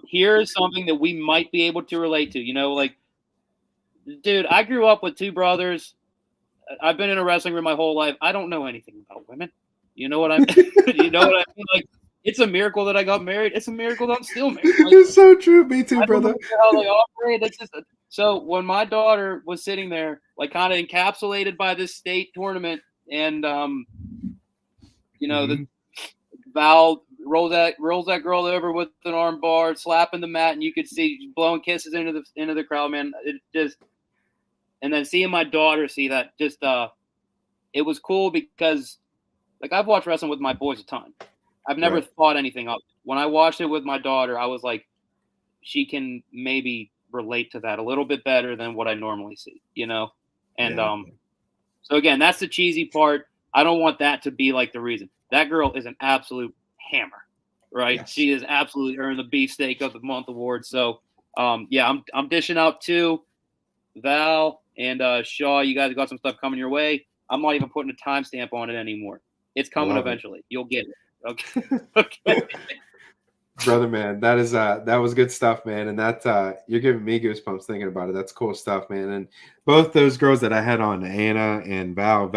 here's something that we might be able to relate to. Like, dude, I grew up with 2 brothers. I've been in a wrestling room my whole life. I don't know anything about women. You know what I mean? Like, it's a miracle that I got married. It's a miracle that I'm still married. Like, it's so true. Me too, brother. I don't know how they operate. That's just so when my daughter was sitting there, like kind of encapsulated by this state tournament, and the Val rolls that girl over with an arm bar, slapping the mat, and you could see blowing kisses into the crowd, man. It just, and then seeing my daughter see that, just it was cool because like I've watched wrestling with my boys a ton. I've never thought anything of it. When I watched it with my daughter, I was like, she can maybe relate to that a little bit better than what I normally see, you know? And so again, that's the cheesy part. I don't want that to be like the reason. That girl is an absolute hammer, right? Yes. She has absolutely earned the Beefsteak of the Month award. So yeah, I'm dishing out too. Val and Shaw, you guys got some stuff coming your way. I'm not even putting a timestamp on it anymore. It's coming eventually. You'll get it. Okay. Okay. Brother, man, that was good stuff, man. And that you're giving me goosebumps thinking about it. That's cool stuff, man. And both those girls that I had on, Anna and Val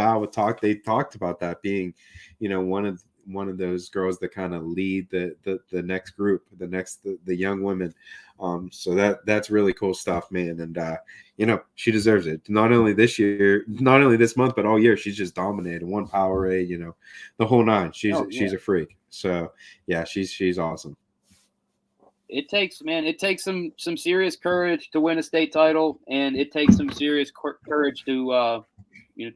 they talked about that being, you know, one of those girls that kind of lead the next group, the young women. So that's really cool stuff, man. And you know, she deserves it. Not only this month, but all year. She's just dominated. One Powerade, you know, the whole nine. She's a freak. So yeah, she's awesome. It takes some serious courage to win a state title, and it takes some serious courage to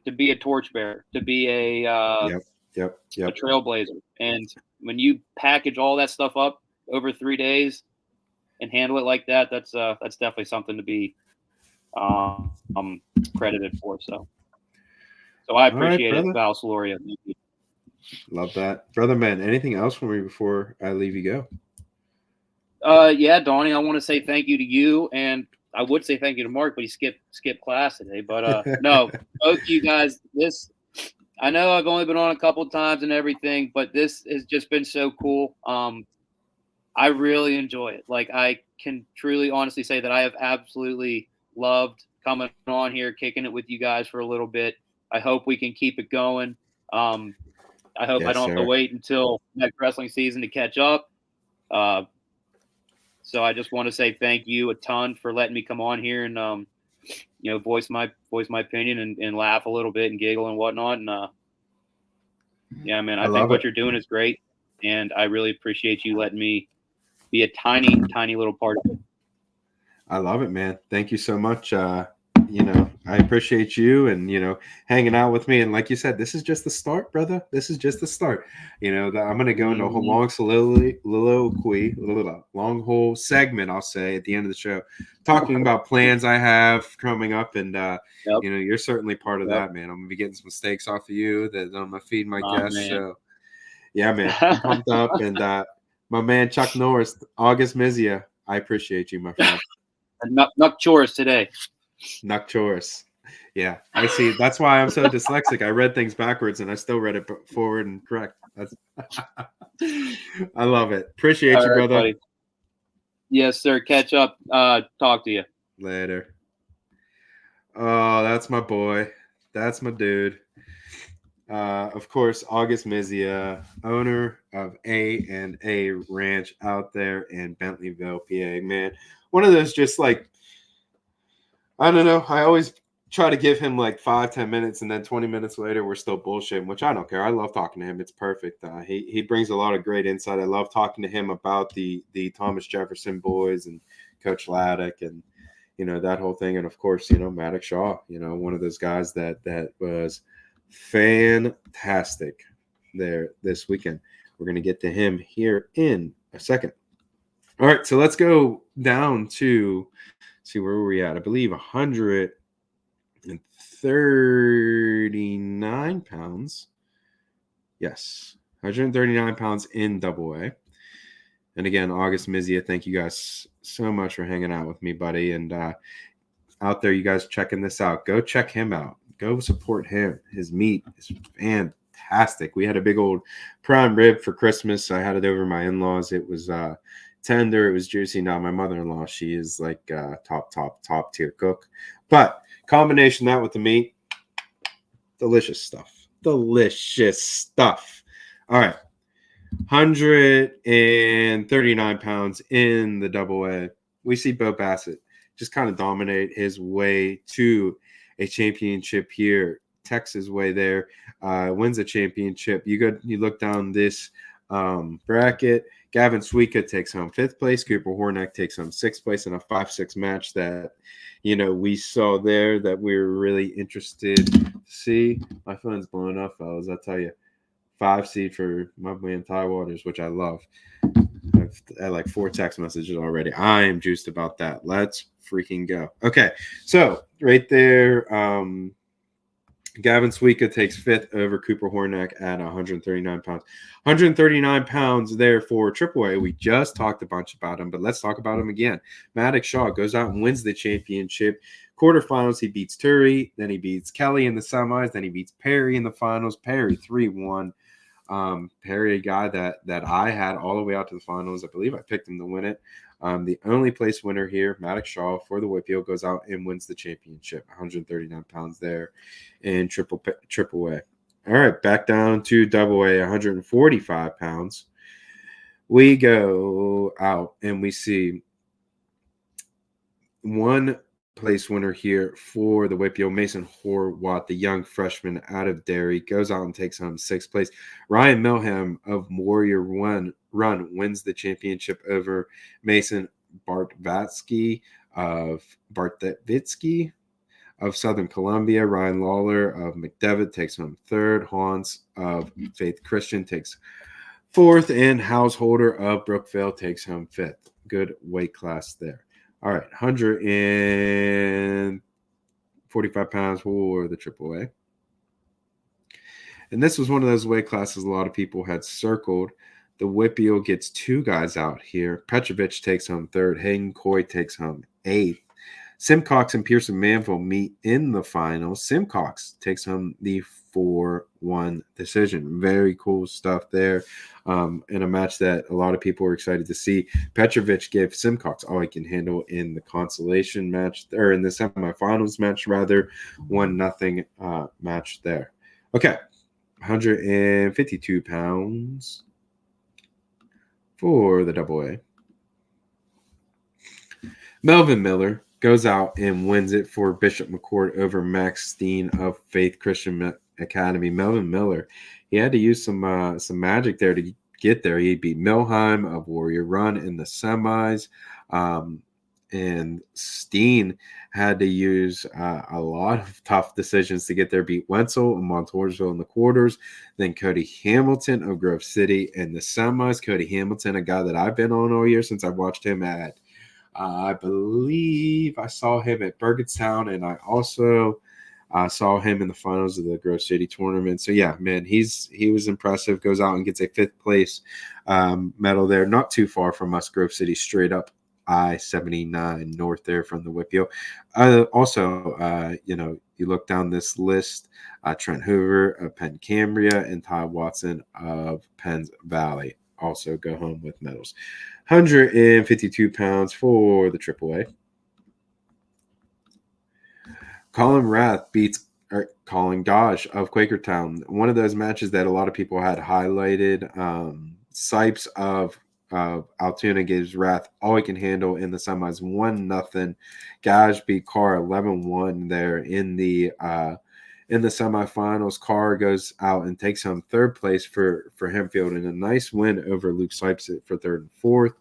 to be a torchbearer, to be a a trailblazer. And when you package all that stuff up over 3 days and handle it like that, that's definitely something to be credited for. So I appreciate it, Val Soloria. Love that, brother, man. Anything else for me before I leave you go? Yeah, Donnie, I want to say thank you to you, and I would say thank you to Mark, but he skipped class today. But no, both you guys. I know I've only been on a couple of times and everything, but this has just been so cool. I really enjoy it. Like, I can truly, honestly say that I have absolutely loved coming on here, kicking it with you guys for a little bit. I hope we can keep it going. I hope I don't have to wait until next wrestling season to catch up. So I just want to say thank you a ton for letting me come on here and voice my opinion and laugh a little bit and giggle and whatnot. And yeah, man, I think what you're doing is great, and I really appreciate you letting me be a tiny little part of it. I love it, man. Thank you so much. I appreciate you and, hanging out with me. And like you said, this is just the start, brother. This is just the start. I'm going to go into a long soliloquy, long whole segment, I'll say, at the end of the show, talking about plans I have coming up. And, you're certainly part of that, man. I'm going to be getting some steaks off of you that I'm going to feed my guests. Man. So, yeah, man, I'm pumped up. And my man, Chuck Norris, August Mizia, I appreciate you, my friend. Nuck chores today. Nocturus. Yeah, I see. That's why I'm so dyslexic. I read things backwards and I still read it forward and correct. That's I love it. Appreciate you, brother. Buddy. Yes, sir. Catch up. Talk to you later. Oh, that's my boy. That's my dude. Of course, August Mizia, owner of A&A Ranch out there in Bentleyville, PA. Man, one of those just like, I don't know. I always try to give him like 5-10 minutes, and then 20 minutes later, we're still bullshitting, which I don't care. I love talking to him. It's perfect. He brings a lot of great insight. I love talking to him about the Thomas Jefferson boys and Coach Laddick and, that whole thing. And, of course, Maddox Shaw, one of those guys that was fantastic there this weekend. We're going to get to him here in a second. All right, so let's go down to – see, where were we at? I believe 139 pounds. Yes, 139 pounds in AA. And again, August Mizia, thank you guys so much for hanging out with me, buddy. And out there, you guys checking this out. Go check him out. Go support him. His meat is fantastic. We had a big old prime rib for Christmas. I had it over my in-laws. It was tender, it was juicy. Now my mother-in-law, she is like top tier cook, but combination that with the meat, delicious stuff. All right, 139 pounds in the AA. We see Bo Bassett just kind of dominate his way to a championship here, Texas way there. Wins a championship. You look down this bracket. Gavin Suika takes home 5th place. Cooper Hornack takes home 6th place in a 5-6 match that, we saw there that we were really interested to see. My phone's blowing up, fellas. I tell you, 5 seed for my man Ty Waters, which I love. I've had like 4 text messages already. I am juiced about that. Let's freaking go. Okay, so right there, Gavin Suika takes 5th over Cooper Hornack at 139 pounds. 139 pounds there for AAA. We just talked a bunch about him, but let's talk about him again. Maddox Shaw goes out and wins the championship. Quarterfinals, he beats Turi. Then he beats Kelly in the semis. Then he beats Perry in the finals. Perry 3-1. Perry, a guy that I had all the way out to the finals. I believe I picked him to win it. The only place winner here, Maddox Shaw for the WPIAL, goes out and wins the championship. 139 pounds there in triple A. All right, back down to double A, 145 pounds. We go out and we see one place winner here for the WPIAL, Mason Horwath, the young freshman out of Derry, goes out and takes home 6th place. Ryan Milham of Warrior Run wins the championship over Mason Bartvitsky of Southern Columbia. Ryan Lawler of McDevitt takes home 3rd. Hans of Faith Christian takes 4th, and Householder of Brookvale takes home 5th. Good weight class there. All right, 145 pounds for the AAA. And this was one of those weight classes a lot of people had circled. The WPIAL gets 2 guys out here. Petrovich takes home 3rd. Hayden Coy takes home 8th. Simcox and Pearson Manville meet in the finals. Simcox takes home the 4-1 decision. Very cool stuff there. In a match that a lot of people were excited to see. Petrovich gave Simcox all he can handle in the consolation match, or in the semifinals match, rather. 1-0 match there. Okay, 152 pounds for the AA. Melvin Miller goes out and wins it for Bishop McCord over Max Steen of Faith Christian Academy. Melvin Miller, he had to use some magic there to get there. He beat Milheim of Warrior Run in the semis, and Steen had to use a lot of tough decisions to get there. Beat Wenzel and Montoursville in the quarters. Then Cody Hamilton of Grove City in the semis. Cody Hamilton, a guy that I've been on all year since I watched him at I believe I saw him at Burgettstown, and I also saw him in the finals of the Grove City tournament. So, yeah, man, he was impressive. Goes out and gets a 5th place medal there. Not too far from us, Grove City, straight up I-79 north there from the WPIAL. You look down this list, Trent Hoover of Penn Cambria and Todd Watson of Penns Valley also go home with medals. 152 pounds for the AAA. Colin Rath beats Colin Dodge of Quakertown. One of those matches that a lot of people had highlighted. Sipes of Altoona gives Rath all he can handle in the semis. 1-0. Gage beat Carr 11-1 there in the semifinals. Carr goes out and takes home 3rd place for Hempfield in a nice win over Luke Sipes for 3rd and 4th.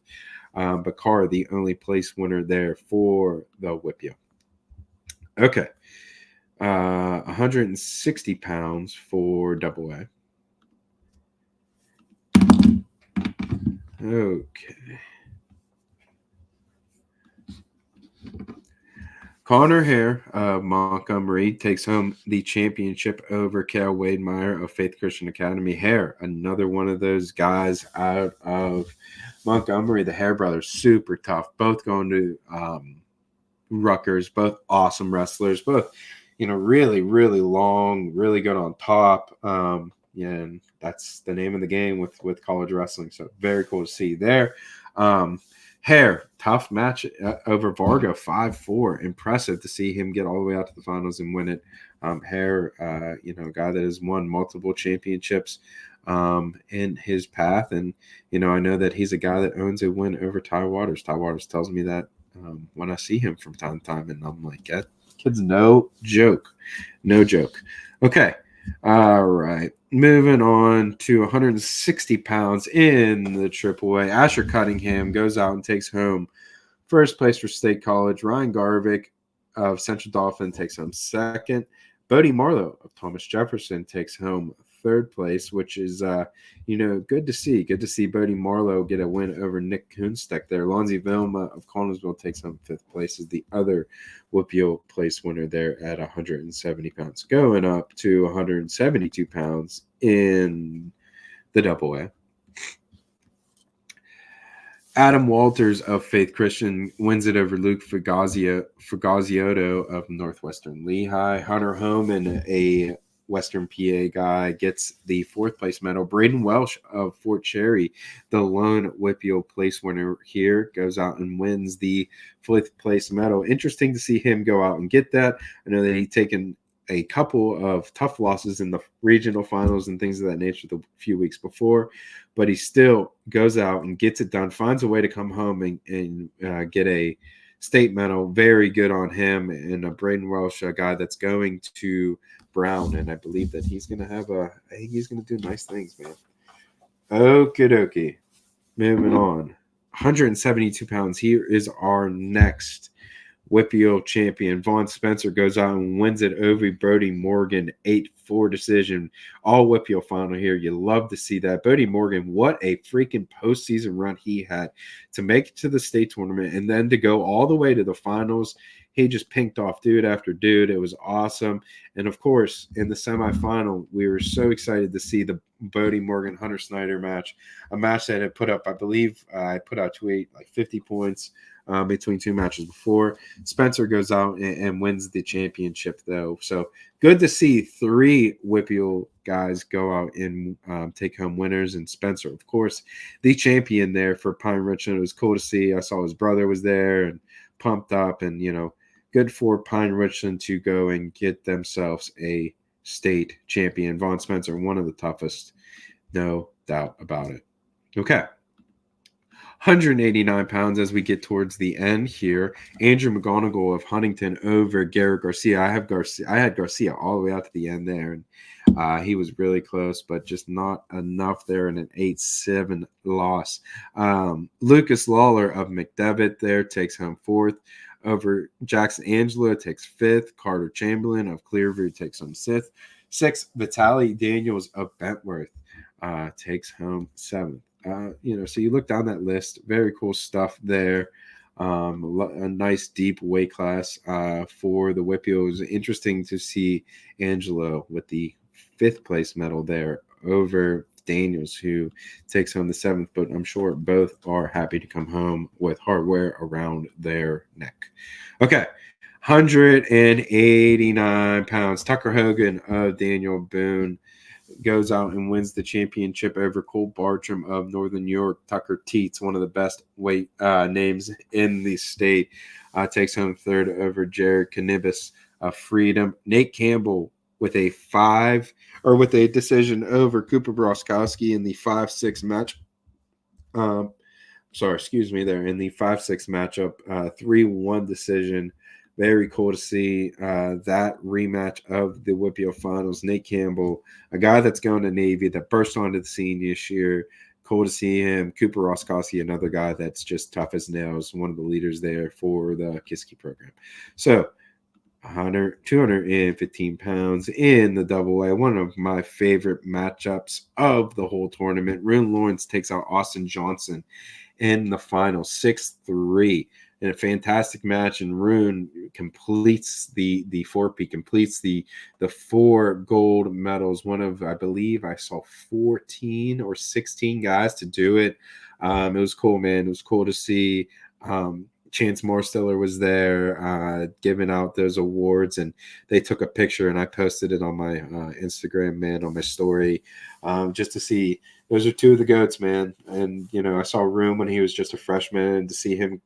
But Carr, the only place winner there for the WPIAL. Okay. 160 pounds for AA. Okay. Connor Hare of Montgomery takes home the championship over Kale Wademeyer of Faith Christian Academy. Hare, another one of those guys out of Montgomery. The Hare brothers, super tough. Both going to Rutgers. Both awesome wrestlers. Both, really, really long, really good on top. And that's the name of the game with college wrestling. So very cool to see there. Hare, tough match over Vargo, 5-4. Impressive to see him get all the way out to the finals and win it. Hare, a guy that has won multiple championships in his path. And, I know that he's a guy that owns a win over Ty Waters. Ty Waters tells me that when I see him from time to time. And I'm like, that kid's no joke. No joke. Okay. All right. Moving on to 160 pounds in the AAA. Asher Cunningham goes out and takes home first place for State College. Ryan Garvik of Central Dauphin takes home second. Bodie Marlowe of Thomas Jefferson takes home third place, which is, good to see. Good to see Bodie Marlowe get a win over Nick Kuhnsteck there. Lonzie Vilma of Connellsville takes home fifth place, is the other WPIAL place winner there at 170 pounds. Going up to 172 pounds in the double A. Adam Walters of Faith Christian wins it over Luke Fugaziotto of Northwestern Lehigh. Hunter Homan, a Western PA guy, gets the fourth place medal. Braden Welsh of Fort Cherry, the lone WPIAL place winner here, goes out and wins the fourth place medal. Interesting to see him go out and get that. I know that he's taken a couple of tough losses in the regional finals and things of that nature the few weeks before, but he still goes out and gets it done, finds a way to come home and get a state medal. Very good on him. And a Braden Welsh, a guy that's going to Brown, and I believe that he's going to I think he's going to do nice things, man. Okie dokie. Moving on. 172 pounds. Here is our next WPIAL champion. Vaughn Spencer goes out and wins it over Bodie Morgan, 8-4 decision. All WPIAL final here. You love to see that. Bodie Morgan, what a freaking postseason run he had to make it to the state tournament and then to go all the way to the finals. He just pinked off dude after dude. It was awesome. And of course, in the semifinal, we were so excited to see the Bodie Morgan Hunter Snyder match, a match that had put up, I believe, I put out 50 points. Between two matches before. Spencer goes out and wins the championship, though. So good to see three WPIAL guys go out and take home winners. And Spencer, of course, the champion there for Pine Richland. It was cool to see. I saw his brother was there and pumped up. And, good for Pine Richland to go and get themselves a state champion. Vaughn Spencer, one of the toughest, no doubt about it. Okay. 189 pounds as we get towards the end here. Andrew McGonigal of Huntington over Garrett Garcia. I had Garcia all the way out to the end there, and he was really close, but just not enough there in an 8-7 loss. Lucas Lawler of McDevitt there takes home fourth over Jackson Angelo, takes fifth. Carter Chamberlain of Clearview takes home sixth. Vitaly Daniels of Bentworth takes home seventh. So you look down that list, very cool stuff there. A nice deep weight class for the WPIAL. It was interesting to see Angelo with the fifth place medal there over Daniels, who takes home the seventh, but I'm sure both are happy to come home with hardware around their neck. Okay. 189 pounds. Tucker Hogan of Daniel Boone goes out and wins the championship over Cole Bartram of Northern New York. Tucker Teets, one of the best weight names in the state, takes home third over Jared Canibus of Freedom. Nate Campbell with a decision over Cooper Broskowski in the 5-6 match. In the 5-6 matchup, 3-1 decision. Very cool to see that rematch of the WPIAL finals. Nate Campbell, a guy that's going to Navy that burst onto the scene this year. Cool to see him. Cooper Roskowski, another guy that's just tough as nails, one of the leaders there for the Kiski program. So 215 pounds in the double A, one of my favorite matchups of the whole tournament. Rune Lawrence takes out Austin Johnson in the final, 6-3. In a fantastic match, and Rune completes the four-peat, completes the 4 gold medals. One of, I believe, I saw 14 or 16 guys to do it. It was cool, man. It was cool to see. Chance Morstiller was there giving out those awards, and they took a picture, and I posted it on my Instagram, man, on my story, just to see. Those are two of the GOATs, man. And, I saw Rune when he was just a freshman, and to see him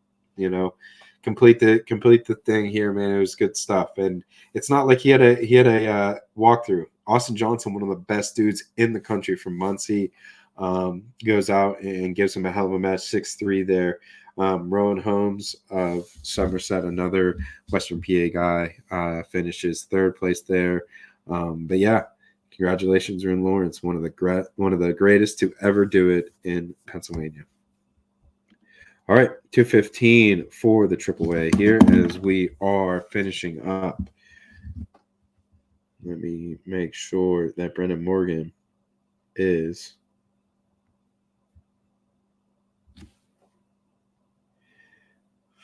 complete the thing here, man. It was good stuff. And it's not like he had a walkthrough. Austin Johnson, one of the best dudes in the country from Muncie, goes out and gives him a hell of a match, 6-3 there. Rowan Holmes of Somerset, another Western PA guy, finishes third place there. But yeah, Congratulations, you're in Lawrence, one of the greatest to ever do it in Pennsylvania. All right, 215 for the AAA here as we are finishing up. Let me make sure that Brendan Morgan is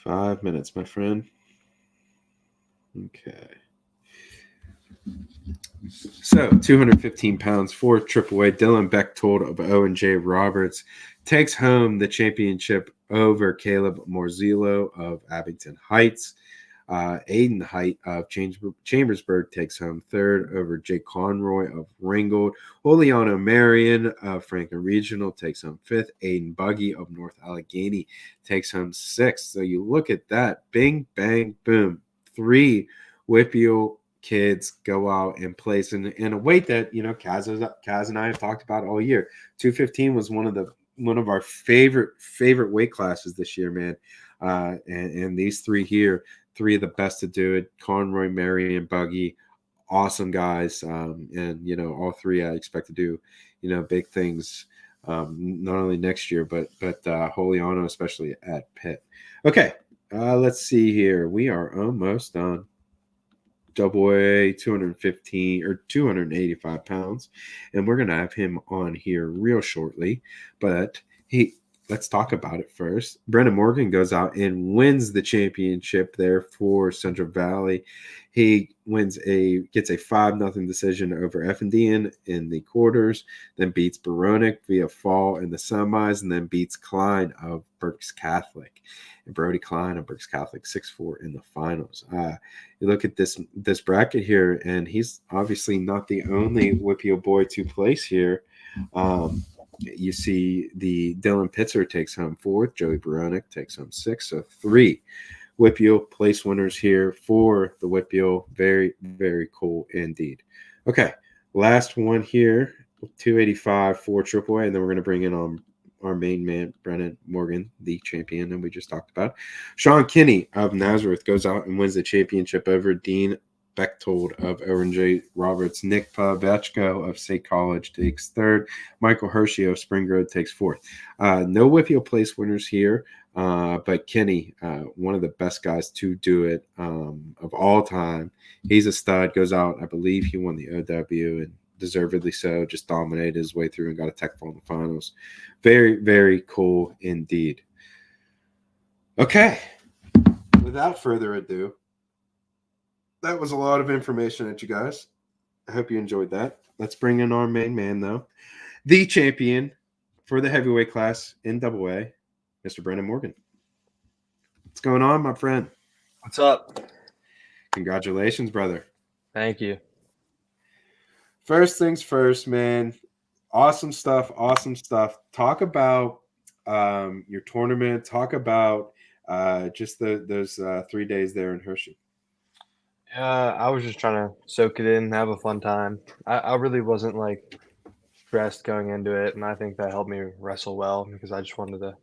5 minutes, my friend. Okay. So 215 pounds for AAA. Dylan Bechtold of O&J Roberts takes home the championship over Caleb Morzillo of Abington Heights. Aiden Height of Chambersburg takes home third over Jake Conroy of Ringgold. Juliano Marion of Franklin Regional takes home fifth. Aiden Buggy of North Allegheny takes home sixth. So you look at that. Bing, bang, boom. 3 WPIAL kids go out and place in a weight that, Kaz and I have talked about all year. 215 was one of our favorite weight classes this year, man. And these 3 here, 3 of the best to do it. Conroy, Mary, and Buggy, awesome guys. And all 3 I expect to do, big things. Not only next year, but Juliano, especially at Pitt. Okay, let's see here. We are almost done. AA 215 or 285 pounds, and we're gonna have him on here real shortly. But let's talk about it first. Brendan Morgan goes out and wins the championship there for Central Valley. He gets a 5-0 decision over Effindian in the quarters, then beats Baronic via fall in the semis, and then beats Klein of Berks Catholic. And Brody Klein of Berks Catholic 6-4 in the finals. You look at this bracket here, and he's obviously not the only WPIAL boy to place here. You see the Dylan Pitzer takes home 4th. Joey Baronic takes home 6th. So 3 WPIAL place winners here for the WPIAL. Very, very cool indeed. Okay, last one here, 285 for AAA, and then we're going to bring in our main man, Brendan Morgan, the champion that we just talked about. Sean Kinney of Nazareth goes out and wins the championship over Dean Bechtold of O&J Roberts. Nick Pavechko of State College takes 3rd. Michael Hershey of Spring Road takes 4th. No WPIAL place winners here, but Kenny, one of the best guys to do it of all time. He's a stud, goes out. I believe he won the OW, and deservedly so, just dominated his way through and got a tech fall in the finals. Very, very cool indeed. Okay, without further ado, that was a lot of information at you guys. I hope you enjoyed that. Let's bring in our main man, though. The champion for the heavyweight class in AA, Mr. Brendan Morgan. What's going on, my friend? What's up? Congratulations, brother. Thank you. First things first, man. Awesome stuff. Awesome stuff. Talk about your tournament. Talk about just those 3 days there in Hershey. I was just trying to soak it in, have a fun time. I really wasn't stressed going into it, and I think that helped me wrestle well because I just wanted to,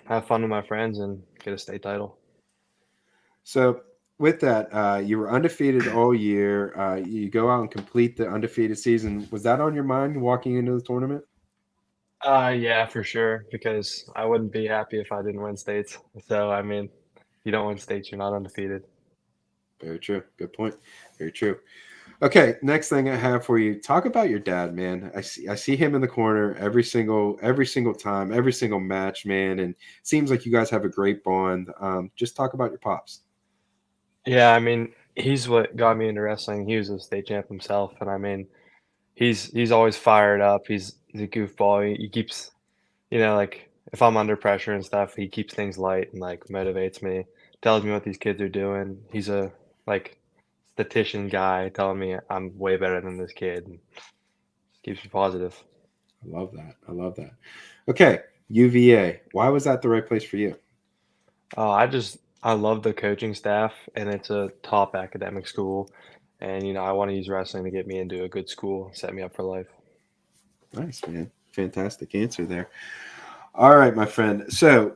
have fun with my friends and get a state title. So with that, you were undefeated all year. You go out and complete the undefeated season. Was that on your mind walking into the tournament? Yeah, for sure, because I wouldn't be happy if I didn't win states. So, I mean, you don't win states, you're not undefeated. Very true. Good point. Very true. Okay, next thing I have for you. Talk about your dad, man. I see him in the corner every single time, every single match, man, and it seems like you guys have a great bond. Just talk about your pops. Yeah, I mean, he's what got me into wrestling. He was a state champ himself, and I mean, he's always fired up. He's a goofball. He keeps, if I'm under pressure and stuff, he keeps things light and motivates me, tells me what these kids are doing. He's a statistician guy telling me I'm way better than this kid, and keeps me positive. I love that. Okay, UVA. Why was that the right place for you? I love the coaching staff, and it's a top academic school, and I want to use wrestling to get me into a good school, set me up for life. Nice, man. Fantastic answer there. All right, my friend. So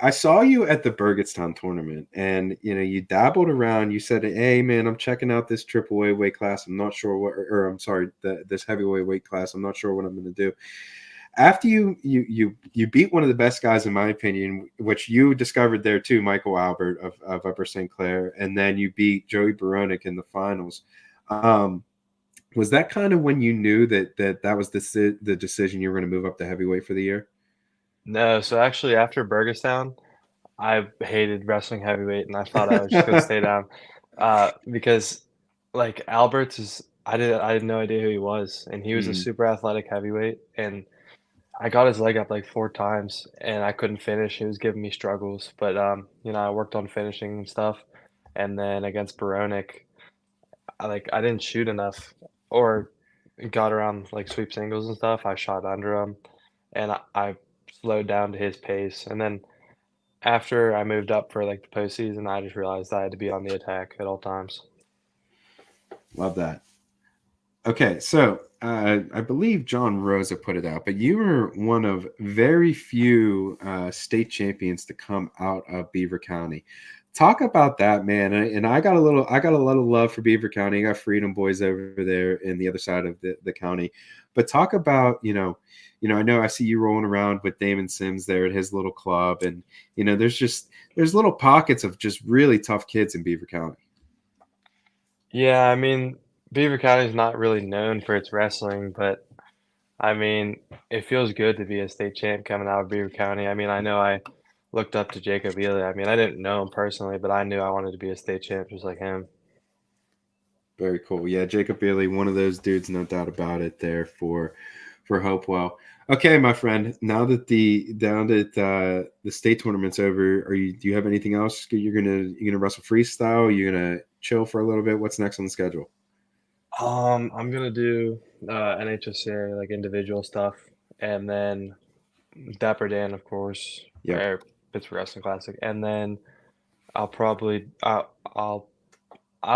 I saw you at the Burgettstown tournament, and you dabbled around. You said, "Hey, man, I'm checking out this AAA weight class. I'm not sure what, or I'm sorry, this heavyweight weight class. I'm not sure what I'm going to do." After you beat one of the best guys, in my opinion, which you discovered there too, Michael Albert of Upper St. Clair, and then you beat Joey Baronic in the finals. Was that kind of when you knew that was the decision you were going to move up to heavyweight for the year? No, so actually after Burgestown, I hated wrestling heavyweight, and I thought I was just gonna stay down, because, like, Alberts is I had no idea who he was, and he was a Mm, super athletic heavyweight, and I got his leg up, like, 4 times, and I couldn't finish. He was giving me struggles, but, I worked on finishing and stuff, and then against Baronic, I didn't shoot enough or got around, like, sweep singles and stuff. I shot under him, and I slowed down to his pace, and then after I moved up for, like, the postseason, I just realized I had to be on the attack at all times. love that. Okay, so I believe John Rosa put it out, but you were one of very few state champions to come out of Beaver County. Talk about that, man. And I got a little love for Beaver County. I got Freedom Boys over there in the other side of the county. But talk about, I know I see you rolling around with Damon Sims there at his little club, and there's little pockets of just really tough kids in Beaver County. Yeah, I mean, Beaver County is not really known for its wrestling, but, I mean, it feels good to be a state champ coming out of Beaver County. I mean, I know I looked up to Jacob Ely. I mean, I didn't know him personally, but I knew I wanted to be a state champ just like him. Very cool. Yeah, Jacob Bailey, one of those dudes, no doubt about it. There for Hopewell. Okay, my friend. Now that the state tournament's over, do you have anything else you're gonna wrestle freestyle? You're gonna chill for a little bit? What's next on the schedule? I'm gonna do NHSA, like individual stuff, and then Dapper Dan, of course, Yep. or Pittsburgh Wrestling Classic, and then I'll probably I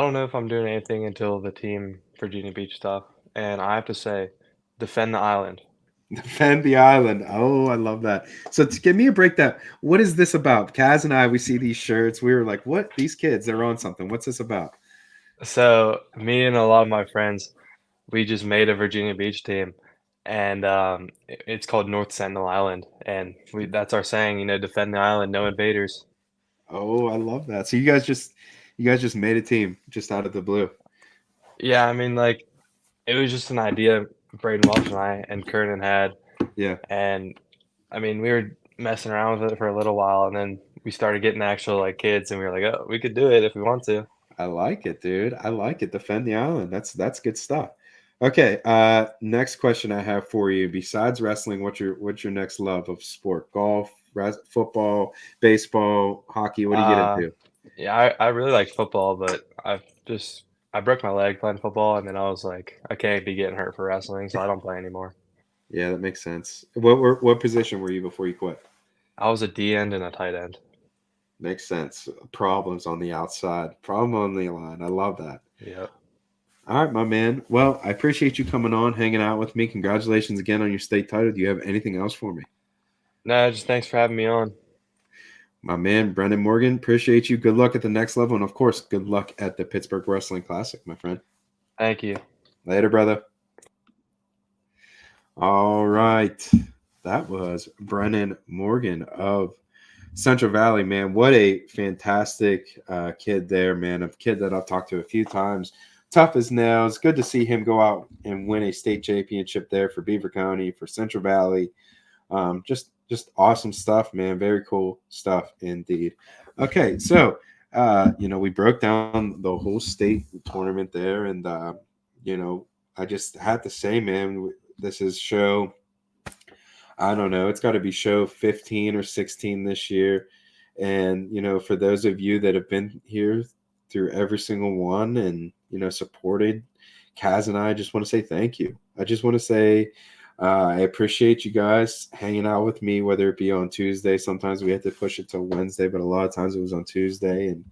don't know if I'm doing anything until the team Virginia Beach stuff, and I have to say, defend the island. Defend the island. Oh, I love that. So give me a breakdown. What is this about? Kaz and I, we see these shirts. We were like, what? These kids, they're on something. What's this about? So me and a lot of my friends, we just made a Virginia Beach team, and it's called North Sentinel Island, and that's our saying, defend the island, no invaders. Oh, I love that. So you guys just made a team just out of the blue. Yeah, I mean, like, it was just an idea Braden Welch and I and Kernan had, Yeah. and I mean, we were messing around with it for a little while, and then we started getting actual like kids, and we were like, oh, we could do it if we want to. I like it, dude. I like it. Defend the island. That's good stuff. Okay. Next question I have for you. Besides wrestling, what's your next love of sport? Golf, football, baseball, hockey. What do you get into? Yeah, I really like football, but I broke my leg playing football, and then I was like, I can't be getting hurt for wrestling, so I don't play anymore. Yeah, that makes sense. What position were you before you quit? I was a D end and a tight end. Makes sense. Problems on the outside, problem on the line. I love that. Yeah. All right, my man. Well, I appreciate you coming on, hanging out with me. Congratulations again on your state title. Do you have anything else for me? No, just thanks for having me on. My man, Brendan Morgan, appreciate you. Good luck at the next level. And, of course, good luck at the Pittsburgh Wrestling Classic, my friend. Thank you. Later, brother. All right. That was Brendan Morgan of Central Valley, man. What a fantastic kid there, man. A kid that I've talked to a few times. Tough as nails. Good to see him go out and win a state championship there for Beaver County, for Central Valley. Just awesome stuff, man. Very cool stuff indeed. Okay, so we broke down the whole state tournament there, and I just had to say, man, this is show, I don't know, it's got to be show 15 or 16 this year. And for those of you that have been here through every single one and supported Kaz and I just want to say thank you. I just want to say I appreciate you guys hanging out with me, whether it be on Tuesday. Sometimes we had to push it till Wednesday, but a lot of times it was on Tuesday. And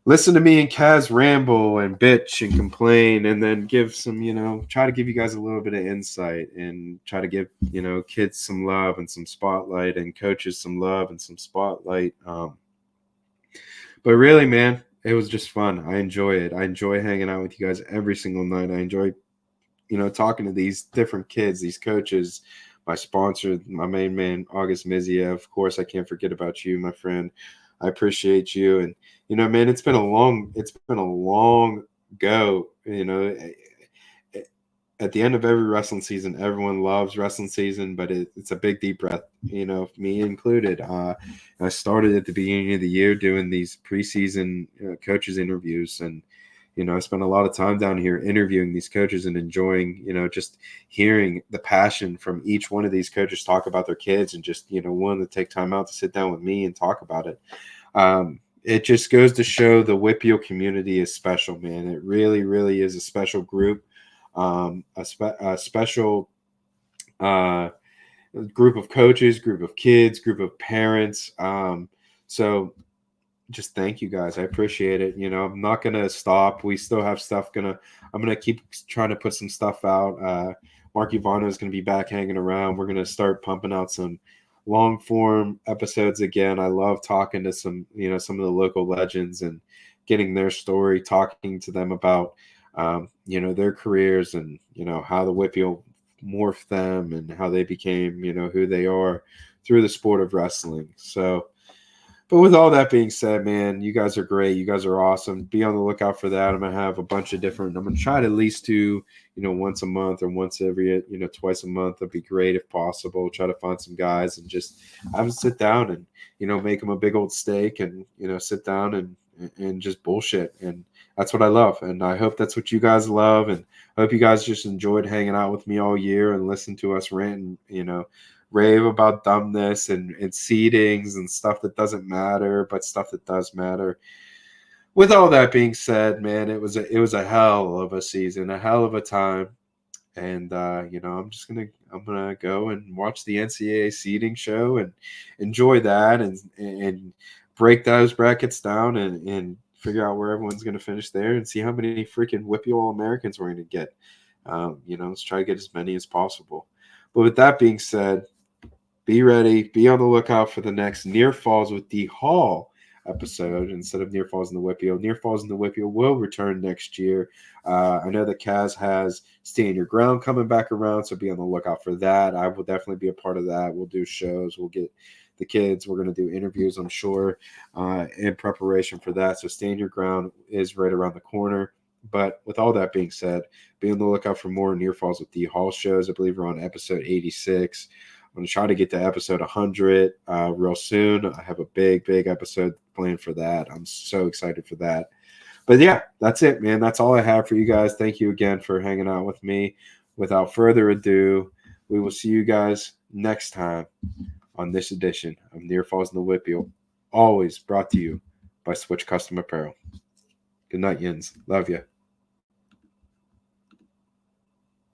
listen to me and Kaz ramble and bitch and complain, and then give some, try to give you guys a little bit of insight and try to give, kids some love and some spotlight and coaches some love and some spotlight. But really, man, it was just fun. I enjoy it. I enjoy hanging out with you guys every single night. I enjoy, talking to these different kids, these coaches, my sponsor, my main man, August Mizia. Of course, I can't forget about you, my friend. I appreciate you. And, man, it's been a long go. At the end of every wrestling season, everyone loves wrestling season, but it's a big deep breath, me included. I started at the beginning of the year doing these preseason coaches interviews, and I spent a lot of time down here interviewing these coaches and enjoying, just hearing the passion from each one of these coaches talk about their kids, and just, wanting to take time out to sit down with me and talk about it. It just goes to show the WPIAL community is special, man. It really, really is a special group, a special group of coaches, group of kids, group of parents. So just thank you guys. I appreciate it. I'm not going to stop. We still have stuff I'm going to keep trying to put some stuff out. Mark Ivano is going to be back hanging around. We're going to start pumping out some long form episodes again. I love talking to some of the local legends and getting their story, talking to them about, their careers and, how the WPIAL morphed them and how they became, who they are through the sport of wrestling. So, but with all that being said, man, you guys are great. You guys are awesome. Be on the lookout for that. I'm going to have a bunch of I'm going to try to at least do, once a month or once every, twice a month. That'd be great if possible. Try to find some guys and just have them sit down and, make them a big old steak and, sit down and just bullshit. And that's what I love. And I hope that's what you guys love. And I hope you guys just enjoyed hanging out with me all year and listen to us rant and, rave about dumbness and seedings and stuff that doesn't matter, but stuff that does matter. With all that being said, man, it was a hell of a season, a hell of a time. And I'm gonna go and watch the NCAA seeding show and enjoy that and break those brackets down and figure out where everyone's gonna finish there and see how many freaking WPIAL All-Americans we're gonna get. Let's try to get as many as possible. But with that being said, be ready. Be on the lookout for the next Near Falls with D Hall episode instead of Near Falls in the WPIAL. Near Falls in the WPIAL will return next year. I know that Kaz has Stand Your Ground coming back around, so be on the lookout for that. I will definitely be a part of that. We'll do shows. We'll get the kids. We're going to do interviews, I'm sure, in preparation for that. So Stand Your Ground is right around the corner. But with all that being said, be on the lookout for more Near Falls with D Hall shows. I believe we're on episode 86. I'm going to try to get to episode 100 real soon. I have a big episode planned for that. I'm so excited for that. But yeah, that's it, man. That's all I have for you guys. Thank you again for hanging out with me. Without further ado, we will see you guys next time on this edition of Near Falls in the WPIAL, always brought to you by Switch Custom Apparel. Good night, Yins. Love you.